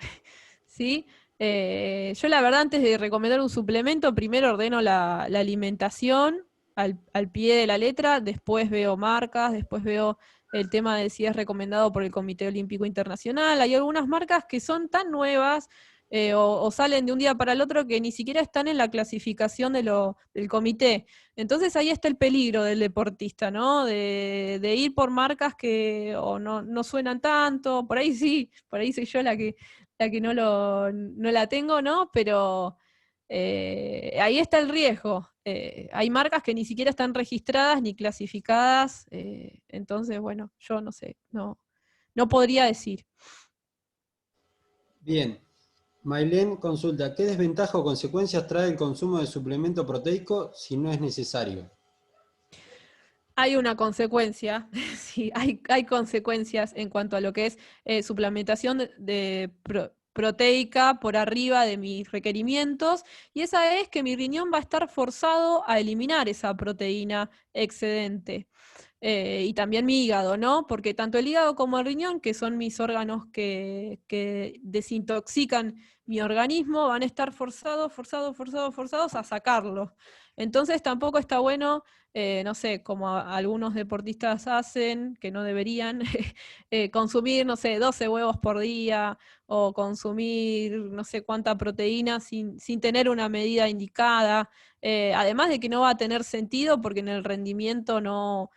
¿sí? Yo la verdad antes de recomendar un suplemento, primero ordeno la alimentación al pie de la letra, después veo marcas, después veo el tema de si es recomendado por el Comité Olímpico Internacional. Hay algunas marcas que son tan nuevas o salen de un día para el otro que ni siquiera están en la clasificación del comité. Entonces ahí está el peligro del deportista, ¿no? De ir por marcas que o no suenan tanto, por ahí sí, por ahí soy yo la que no la tengo, ¿no? Pero ahí está el riesgo. Hay marcas que ni siquiera están registradas ni clasificadas, entonces, bueno, yo no sé, no podría decir. bien. Mailén consulta, ¿qué desventaja o consecuencias trae el consumo de suplemento proteico si no es necesario? Hay una consecuencia, sí, hay consecuencias en cuanto a lo que es suplementación proteica por arriba de mis requerimientos, y esa es que mi riñón va a estar forzado a eliminar esa proteína excedente. Y también mi hígado, ¿no? Porque tanto el hígado como el riñón, que son mis órganos que desintoxican mi organismo, van a estar forzados a sacarlo. Entonces tampoco está bueno no sé, como algunos deportistas hacen, que no deberían, consumir, no sé, 12 huevos por día o consumir no sé cuánta proteína sin tener una medida indicada. Además de que no va a tener sentido porque en el rendimiento no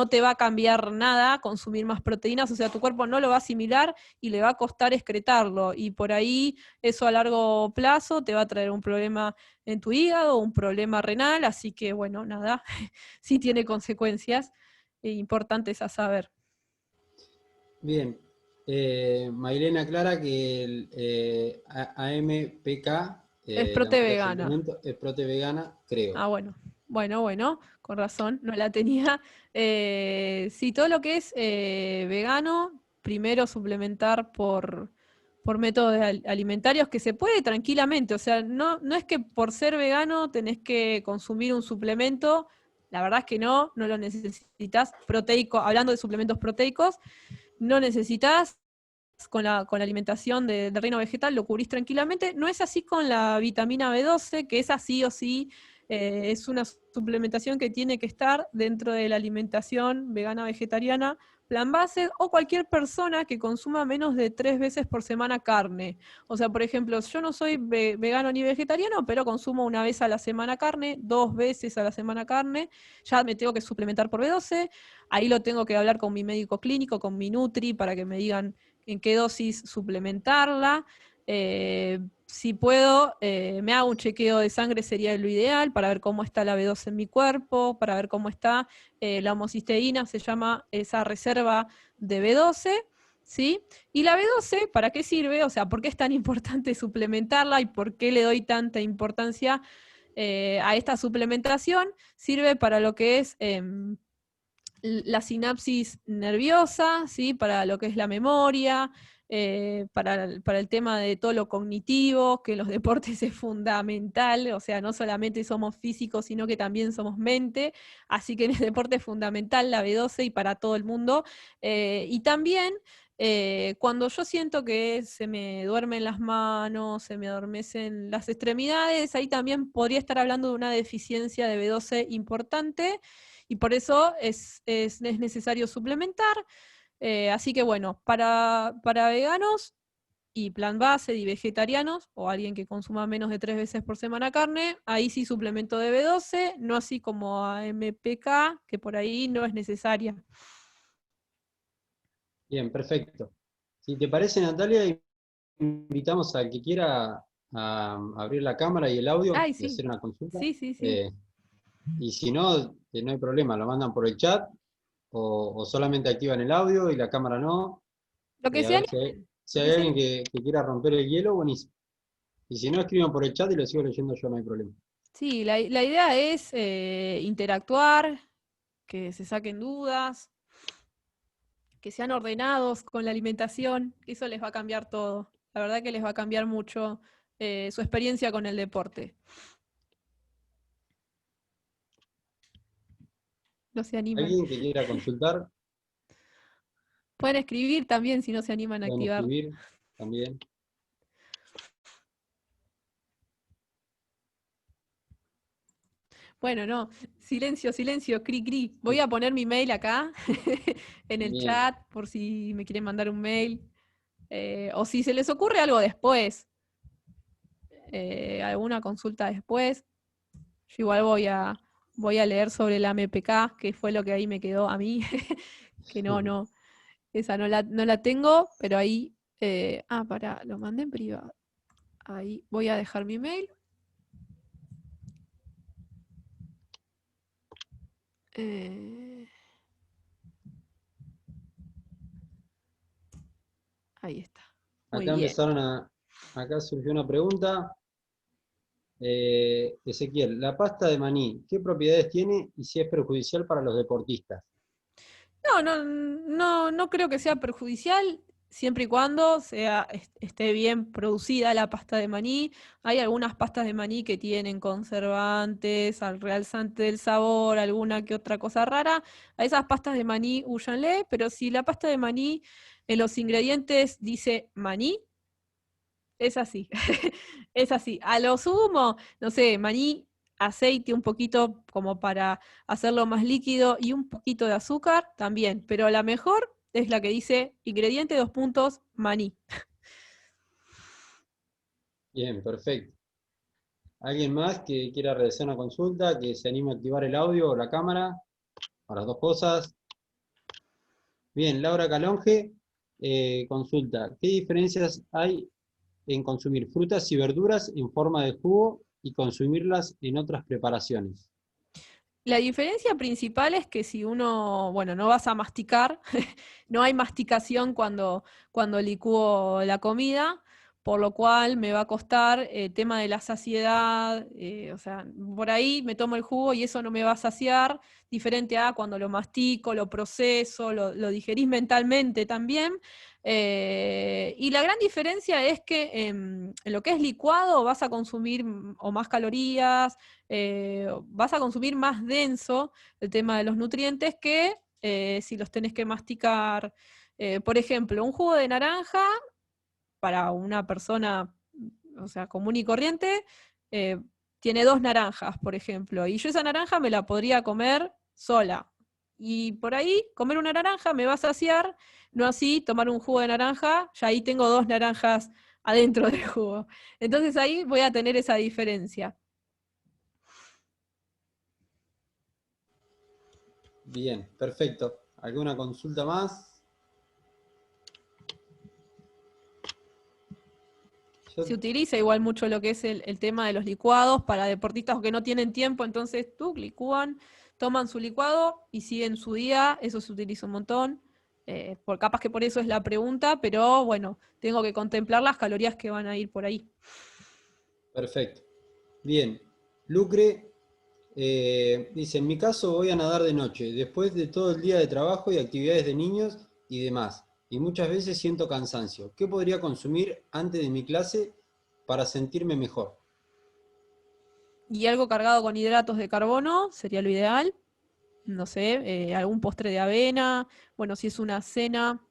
te va a cambiar nada consumir más proteínas, o sea, tu cuerpo no lo va a asimilar y le va a costar excretarlo. Y por ahí eso a largo plazo te va a traer un problema en tu hígado, un problema renal, así que bueno, nada, sí tiene consecuencias importantes a saber. Bien. Mailén aclara que el AMPK, Es la prote marca de vegana. suplemento, es prote vegana, creo. Ah, bueno, con razón, no la tenía. Sí, todo lo que es vegano, primero suplementar por métodos alimentarios que se puede tranquilamente, o sea, no es que por ser vegano tenés que consumir un suplemento, la verdad es que no lo necesitas. Proteico, hablando de suplementos proteicos, no necesitas con la alimentación del reino vegetal, lo cubrís tranquilamente. No es así con la vitamina B12, que es así o sí, es una suplementación que tiene que estar dentro de la alimentación vegana vegetariana, plan base, o cualquier persona que consuma menos de 3 veces por semana carne. O sea, por ejemplo, yo no soy vegano ni vegetariano, pero consumo una vez a la semana carne, 2 veces a la semana carne, ya me tengo que suplementar por B12, ahí lo tengo que hablar con mi médico clínico, con mi Nutri, para que me digan en qué dosis suplementarla. Si puedo, me hago un chequeo de sangre, sería lo ideal, para ver cómo está la B12 en mi cuerpo, para ver cómo está la homocisteína, se llama esa reserva de B12, ¿sí? Y la B12, ¿para qué sirve? O sea, ¿por qué es tan importante suplementarla y por qué le doy tanta importancia a esta suplementación? Sirve para lo que es la sinapsis nerviosa, ¿sí? Para lo que es la memoria, para el tema de todo lo cognitivo, que en los deportes es fundamental, o sea, no solamente somos físicos, sino que también somos mente, así que en el deporte es fundamental la B12 y para todo el mundo. Y también cuando yo siento que se me duermen las manos, se me adormecen las extremidades, ahí también podría estar hablando de una deficiencia de B12 importante y por eso es necesario suplementar. Así que bueno, para veganos y plan base y vegetarianos, o alguien que consuma menos de 3 veces por semana carne, ahí sí suplemento de B12, no así como a MPK, que por ahí no es necesaria. Bien, perfecto. Si te parece, Natalia, invitamos al que quiera a abrir la cámara y el audio Ay, y sí, hacer una consulta. sí, sí, sí. Eh, y si no, no hay problema, lo mandan por el chat o solamente activan el audio y la cámara no. Lo que A se ver animen, si lo hay que se alguien animen. que quiera romper el hielo, buenísimo. Y si no, escriban por el chat y lo sigo leyendo yo, no hay problema. Sí, la idea es interactuar, que se saquen dudas, que sean ordenados con la alimentación, eso les va a cambiar todo. La verdad que les va a cambiar mucho su experiencia con el deporte. No se animan. ¿Alguien que quiera consultar? Pueden escribir también si no se animan a Pueden activar. escribir también. Bueno, no, silencio, silencio, cri, cri. Voy a poner mi mail acá en el Bien, chat por si me quieren mandar un mail. O si se les ocurre algo después, alguna consulta después. Yo igual voy a leer sobre la MPK, que fue lo que ahí me quedó a mí, que no, esa no la tengo, pero ahí, pará, lo mandé en privado. Ahí voy a dejar mi mail. Eh, ahí está. Muy acá bien. acá surgió una pregunta. Ezequiel, la pasta de maní, ¿qué propiedades tiene y si es perjudicial para los deportistas? No creo que sea perjudicial, siempre y cuando esté bien producida la pasta de maní. Hay algunas pastas de maní que tienen conservantes, al realzante del sabor, alguna que otra cosa rara. A esas pastas de maní húyanle, pero si la pasta de maní en los ingredientes dice maní, es así. Es así. A lo sumo, no sé, maní, aceite un poquito como para hacerlo más líquido y un poquito de azúcar también. Pero la mejor es la que dice ingrediente 2 puntos, maní. Bien, perfecto. ¿Alguien más que quiera realizar una consulta, que se anime a activar el audio o la cámara? Para las dos cosas. Bien, Laura Calonge, consulta. ¿Qué diferencias hay en consumir frutas y verduras en forma de jugo y consumirlas en otras preparaciones? La diferencia principal es que si uno, bueno, no vas a masticar, no hay masticación cuando licúo la comida, por lo cual me va a costar el tema de la saciedad, o sea, por ahí me tomo el jugo y eso no me va a saciar, diferente a cuando lo mastico, lo proceso, lo digerís mentalmente también. Y la gran diferencia es que en lo que es licuado vas a consumir o más calorías, vas a consumir más denso el tema de los nutrientes que si los tenés que masticar. Por ejemplo, un jugo de naranja para una persona, o sea, común y corriente, eh, tiene 2 naranjas, por ejemplo, y yo esa naranja me la podría comer sola. Y por ahí, comer una naranja me va a saciar, no así tomar un jugo de naranja, ya ahí tengo 2 naranjas adentro del jugo. Entonces ahí voy a tener esa diferencia. Bien, perfecto. ¿Alguna consulta más? Se Yo- utiliza igual mucho lo que es el tema de los licuados para deportistas que no tienen tiempo, entonces tú licúan, toman su licuado y siguen su día, eso se utiliza un montón. Capaz que por eso es la pregunta, pero bueno, tengo que contemplar las calorías que van a ir por ahí. Perfecto. Bien. Lucre dice, en mi caso voy a nadar de noche, después de todo el día de trabajo y actividades de niños y demás. y muchas veces siento cansancio. ¿Qué podría consumir antes de mi clase para sentirme mejor? Y algo cargado con hidratos de carbono sería lo ideal. No sé, algún postre de avena. Bueno, si es una cena,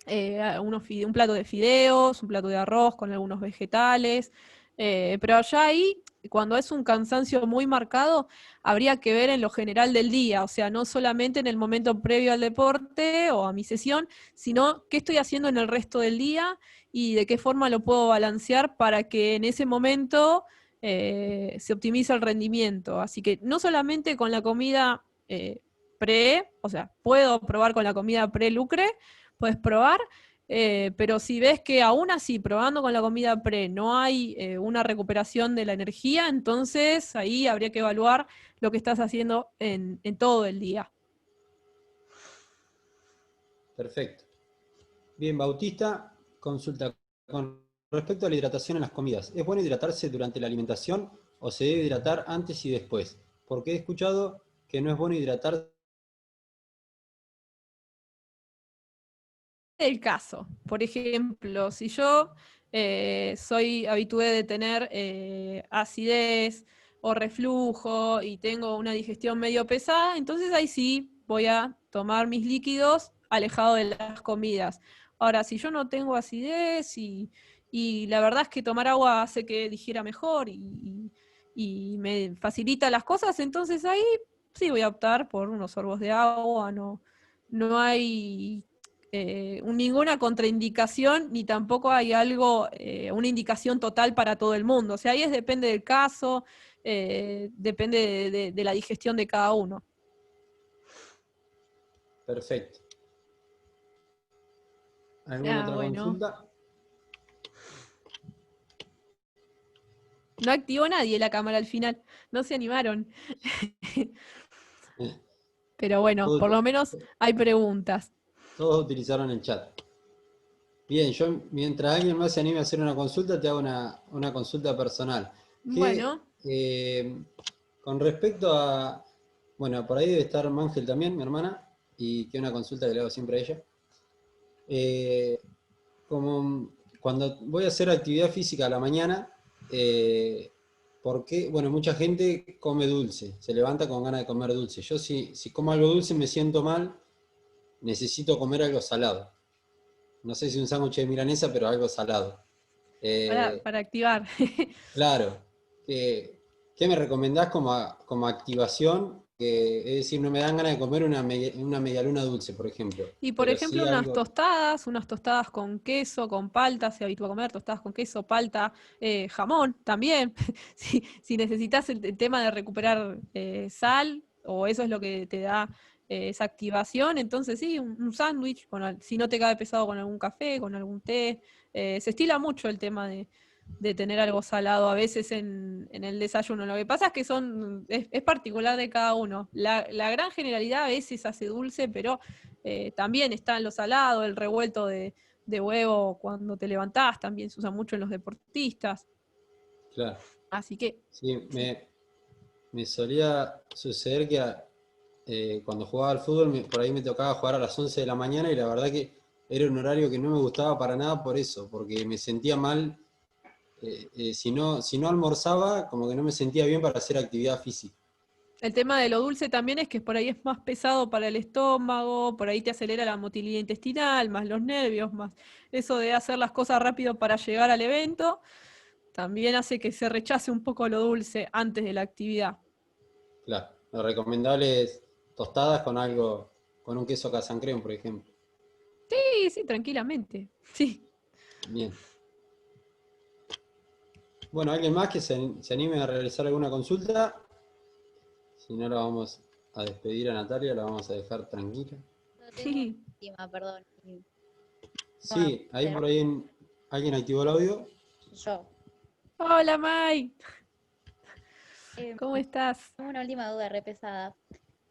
un plato de fideos, un plato de arroz con algunos vegetales. Pero allá ahí, cuando es un cansancio muy marcado, habría que ver en lo general del día, o sea, no solamente en el momento previo al deporte o a mi sesión, sino qué estoy haciendo en el resto del día y de qué forma lo puedo balancear para que en ese momento se optimice el rendimiento. Así que no solamente con la comida o sea, puedo probar con la comida pre-lucre, puedes probar, pero si ves que aún así, probando con la comida pre, no hay una recuperación de la energía, entonces ahí habría que evaluar lo que estás haciendo en todo el día. Perfecto. Bien, Bautista, consulta. Con respecto a la hidratación en las comidas, ¿es bueno hidratarse durante la alimentación o se debe hidratar antes y después? Porque he escuchado que no es bueno hidratarse. El caso, por ejemplo, si yo soy habitué de tener acidez o reflujo y tengo una digestión medio pesada, entonces ahí sí voy a tomar mis líquidos alejado de las comidas. Ahora, si yo no tengo acidez y la verdad es que tomar agua hace que digiera mejor y me facilita las cosas, entonces ahí sí voy a optar por unos sorbos de agua, no hay ninguna contraindicación, ni tampoco hay algo, una indicación total para todo el mundo. O sea, ahí depende del caso, depende de la digestión de cada uno. Perfecto. ¿Alguna Ah, otra bueno. consulta? No activó nadie la cámara al final, no se animaron. Eh, Pero bueno, por Todos, lo menos hay preguntas. todos utilizaron el chat. Bien, yo mientras alguien más se anime a hacer una consulta, te hago una consulta personal. Que Bueno, con respecto a, bueno, por ahí debe estar Mangel también, mi hermana, y que una consulta que le hago siempre a ella. Eh, como cuando voy a hacer actividad física a la mañana, porque, bueno, mucha gente come dulce, se levanta con ganas de comer dulce. Yo si como algo dulce me siento mal, necesito comer algo salado. No sé si un sándwich de milanesa, pero algo salado. Eh, para activar. claro. ¿Qué me recomendás como activación? Es decir, no me dan ganas de comer una medialuna dulce, por ejemplo, Y por pero ejemplo, sí algo. unas tostadas con queso, con palta, se habitúa a comer tostadas con queso, palta, jamón también. Si necesitas el tema de recuperar sal, o eso es lo que te da esa activación, entonces sí, un sándwich, si no te cae pesado con algún café, con algún té. Se estila mucho el tema de tener algo salado a veces en el desayuno. Lo que pasa es que es particular de cada uno. La gran generalidad a veces hace dulce, pero también está en lo salado, el revuelto de huevo cuando te levantás, también se usa mucho en los deportistas. Claro. Así que, Sí, sí. me solía suceder que cuando jugaba al fútbol, por ahí me tocaba jugar a las 11 de la mañana y la verdad que era un horario que no me gustaba para nada por eso, porque me sentía mal. Si no almorzaba, como que no me sentía bien para hacer actividad física. El tema de lo dulce también es que por ahí es más pesado para el estómago, por ahí te acelera la motilidad intestinal, más los nervios, más eso de hacer las cosas rápido para llegar al evento, también hace que se rechace un poco lo dulce antes de la actividad. Claro, lo recomendable es tostadas con algo, con un queso casancrem, por ejemplo. Sí, sí, tranquilamente. Sí. Bien. Bueno, ¿alguien más que se anime a realizar alguna consulta? Si no, la vamos a despedir a Natalia, la vamos a dejar tranquila. Yo tengo una última, perdón. No me Sí, ahí por hacer ahí alguien activó el audio. yo. Hola, Mai. Eh, ¿Cómo estás? Tengo una última duda re pesada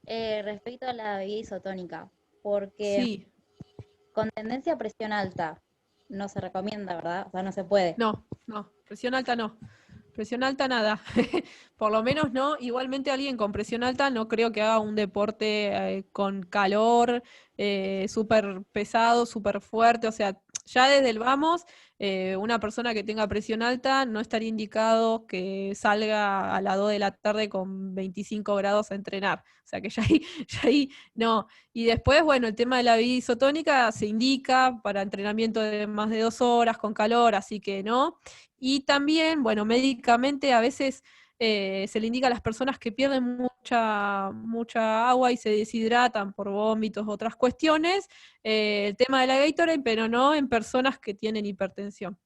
respecto a la bebida isotónica, porque Sí, con tendencia a presión alta no se recomienda, ¿verdad? O sea, no se puede. no, presión alta no. Presión alta, nada. Por lo menos no. Igualmente alguien con presión alta no creo que haga un deporte con calor, súper pesado, súper fuerte. O sea, ya desde el vamos, una persona que tenga presión alta no estaría indicado que salga a las 2 de la tarde con 25 grados a entrenar. O sea que ya ahí, ya ahí no. Y después, bueno, el tema de la bebida isotónica se indica para entrenamiento de más de 2 horas con calor, así que no. Y también, bueno, médicamente a veces se le indica a las personas que pierden mucha agua y se deshidratan por vómitos, otras cuestiones, el tema de la Gatorade, pero no en personas que tienen hipertensión.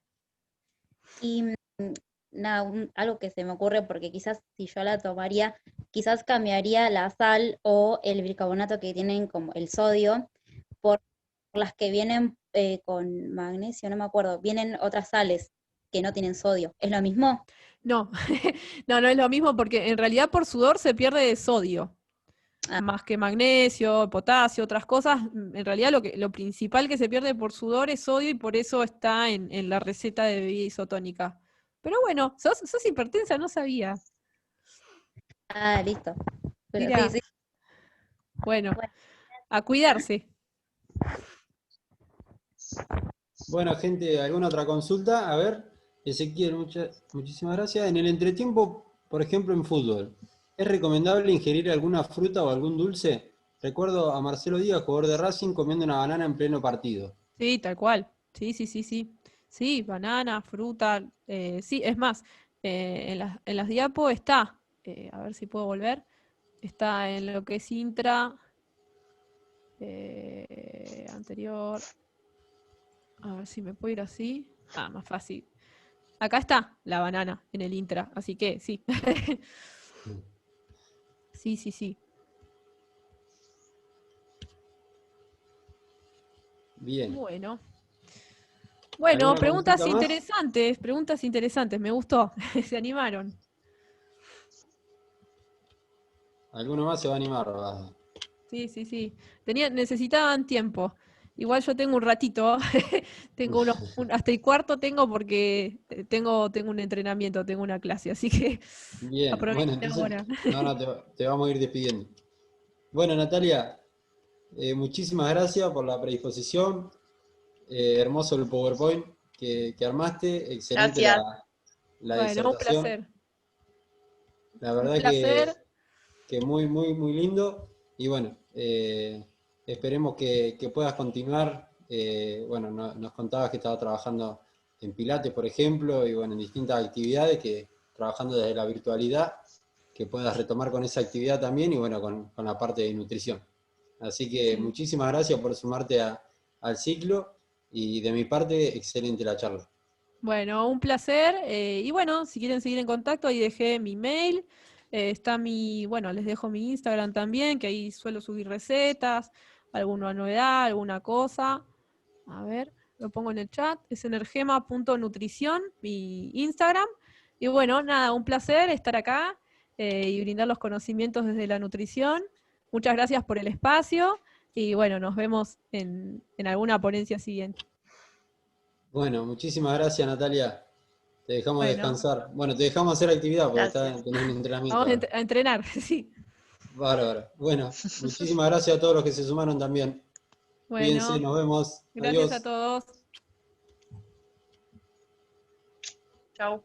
Y nada, algo que se me ocurre, porque quizás si yo la tomaría, quizás cambiaría la sal o el bicarbonato que tienen como el sodio por las que vienen con magnesio, no me acuerdo, vienen otras sales que no tienen sodio. ¿Es lo mismo? No, no es lo mismo porque en realidad por sudor se pierde sodio, Ah, más que magnesio, potasio, otras cosas. En realidad lo principal que se pierde por sudor es sodio y por eso está en la receta de bebida isotónica. Pero bueno, sos hipertensa, no sabía. listo. Pero sí, Mira, sí. bueno, Bueno, a cuidarse. Bueno, gente, ¿alguna otra consulta? A ver, Ezequiel, muchísimas gracias. En el entretiempo, por ejemplo, en fútbol, ¿es recomendable ingerir alguna fruta o algún dulce? Recuerdo a Marcelo Díaz, jugador de Racing, comiendo una banana en pleno partido. Sí, tal cual. Sí, sí, sí, sí. Sí, banana, fruta. Sí, es más, en las diapo está, a ver si puedo volver, está en lo que es intra, anterior, a ver si me puedo ir así. Ah, más fácil. Acá está la banana en el intra, así que sí. Sí, sí, sí. Bien. Bueno. Bueno, ¿Alguna consulta más? preguntas interesantes, me gustó, se animaron. ¿Alguno más se va a animar? Va. Sí, sí, sí. Necesitaban tiempo. Igual yo tengo un ratito, tengo hasta el cuarto tengo porque tengo un entrenamiento, tengo una clase, así que Bien, bueno, aproveché entonces, ahora. no, no, te vamos a ir despidiendo. Bueno, Natalia, muchísimas gracias por la predisposición. Hermoso el PowerPoint que armaste, excelente Gracias. la Bueno, un disertación. placer. La Un verdad placer. que muy, muy, muy lindo. Y bueno, esperemos que puedas continuar. Bueno, nos contabas que estabas trabajando en Pilates, por ejemplo, y bueno, en distintas actividades, que trabajando desde la virtualidad, que puedas retomar con esa actividad también y bueno, con la parte de nutrición. Así que Sí. muchísimas gracias por sumarte al ciclo y de mi parte, excelente la charla. Bueno, un placer. Y bueno, si quieren seguir en contacto, ahí dejé mi mail. Está bueno, les dejo mi Instagram también, que ahí suelo subir recetas, alguna novedad, alguna cosa. A ver, lo pongo en el chat. Es energema.nutrición, mi Instagram. Y bueno, nada, un placer estar acá y brindar los conocimientos desde la nutrición. Muchas gracias por el espacio y bueno, nos vemos en alguna ponencia siguiente. Bueno, muchísimas gracias Natalia. Te dejamos Bueno, descansar. Bueno, te dejamos hacer actividad porque Gracias. tenés un entrenamiento vamos a ahora. a entrenar, sí. Bárbaro. Bueno, muchísimas gracias a todos los que se sumaron también. Cuídense, Bueno, nos vemos. gracias a Adiós. todos. Chau.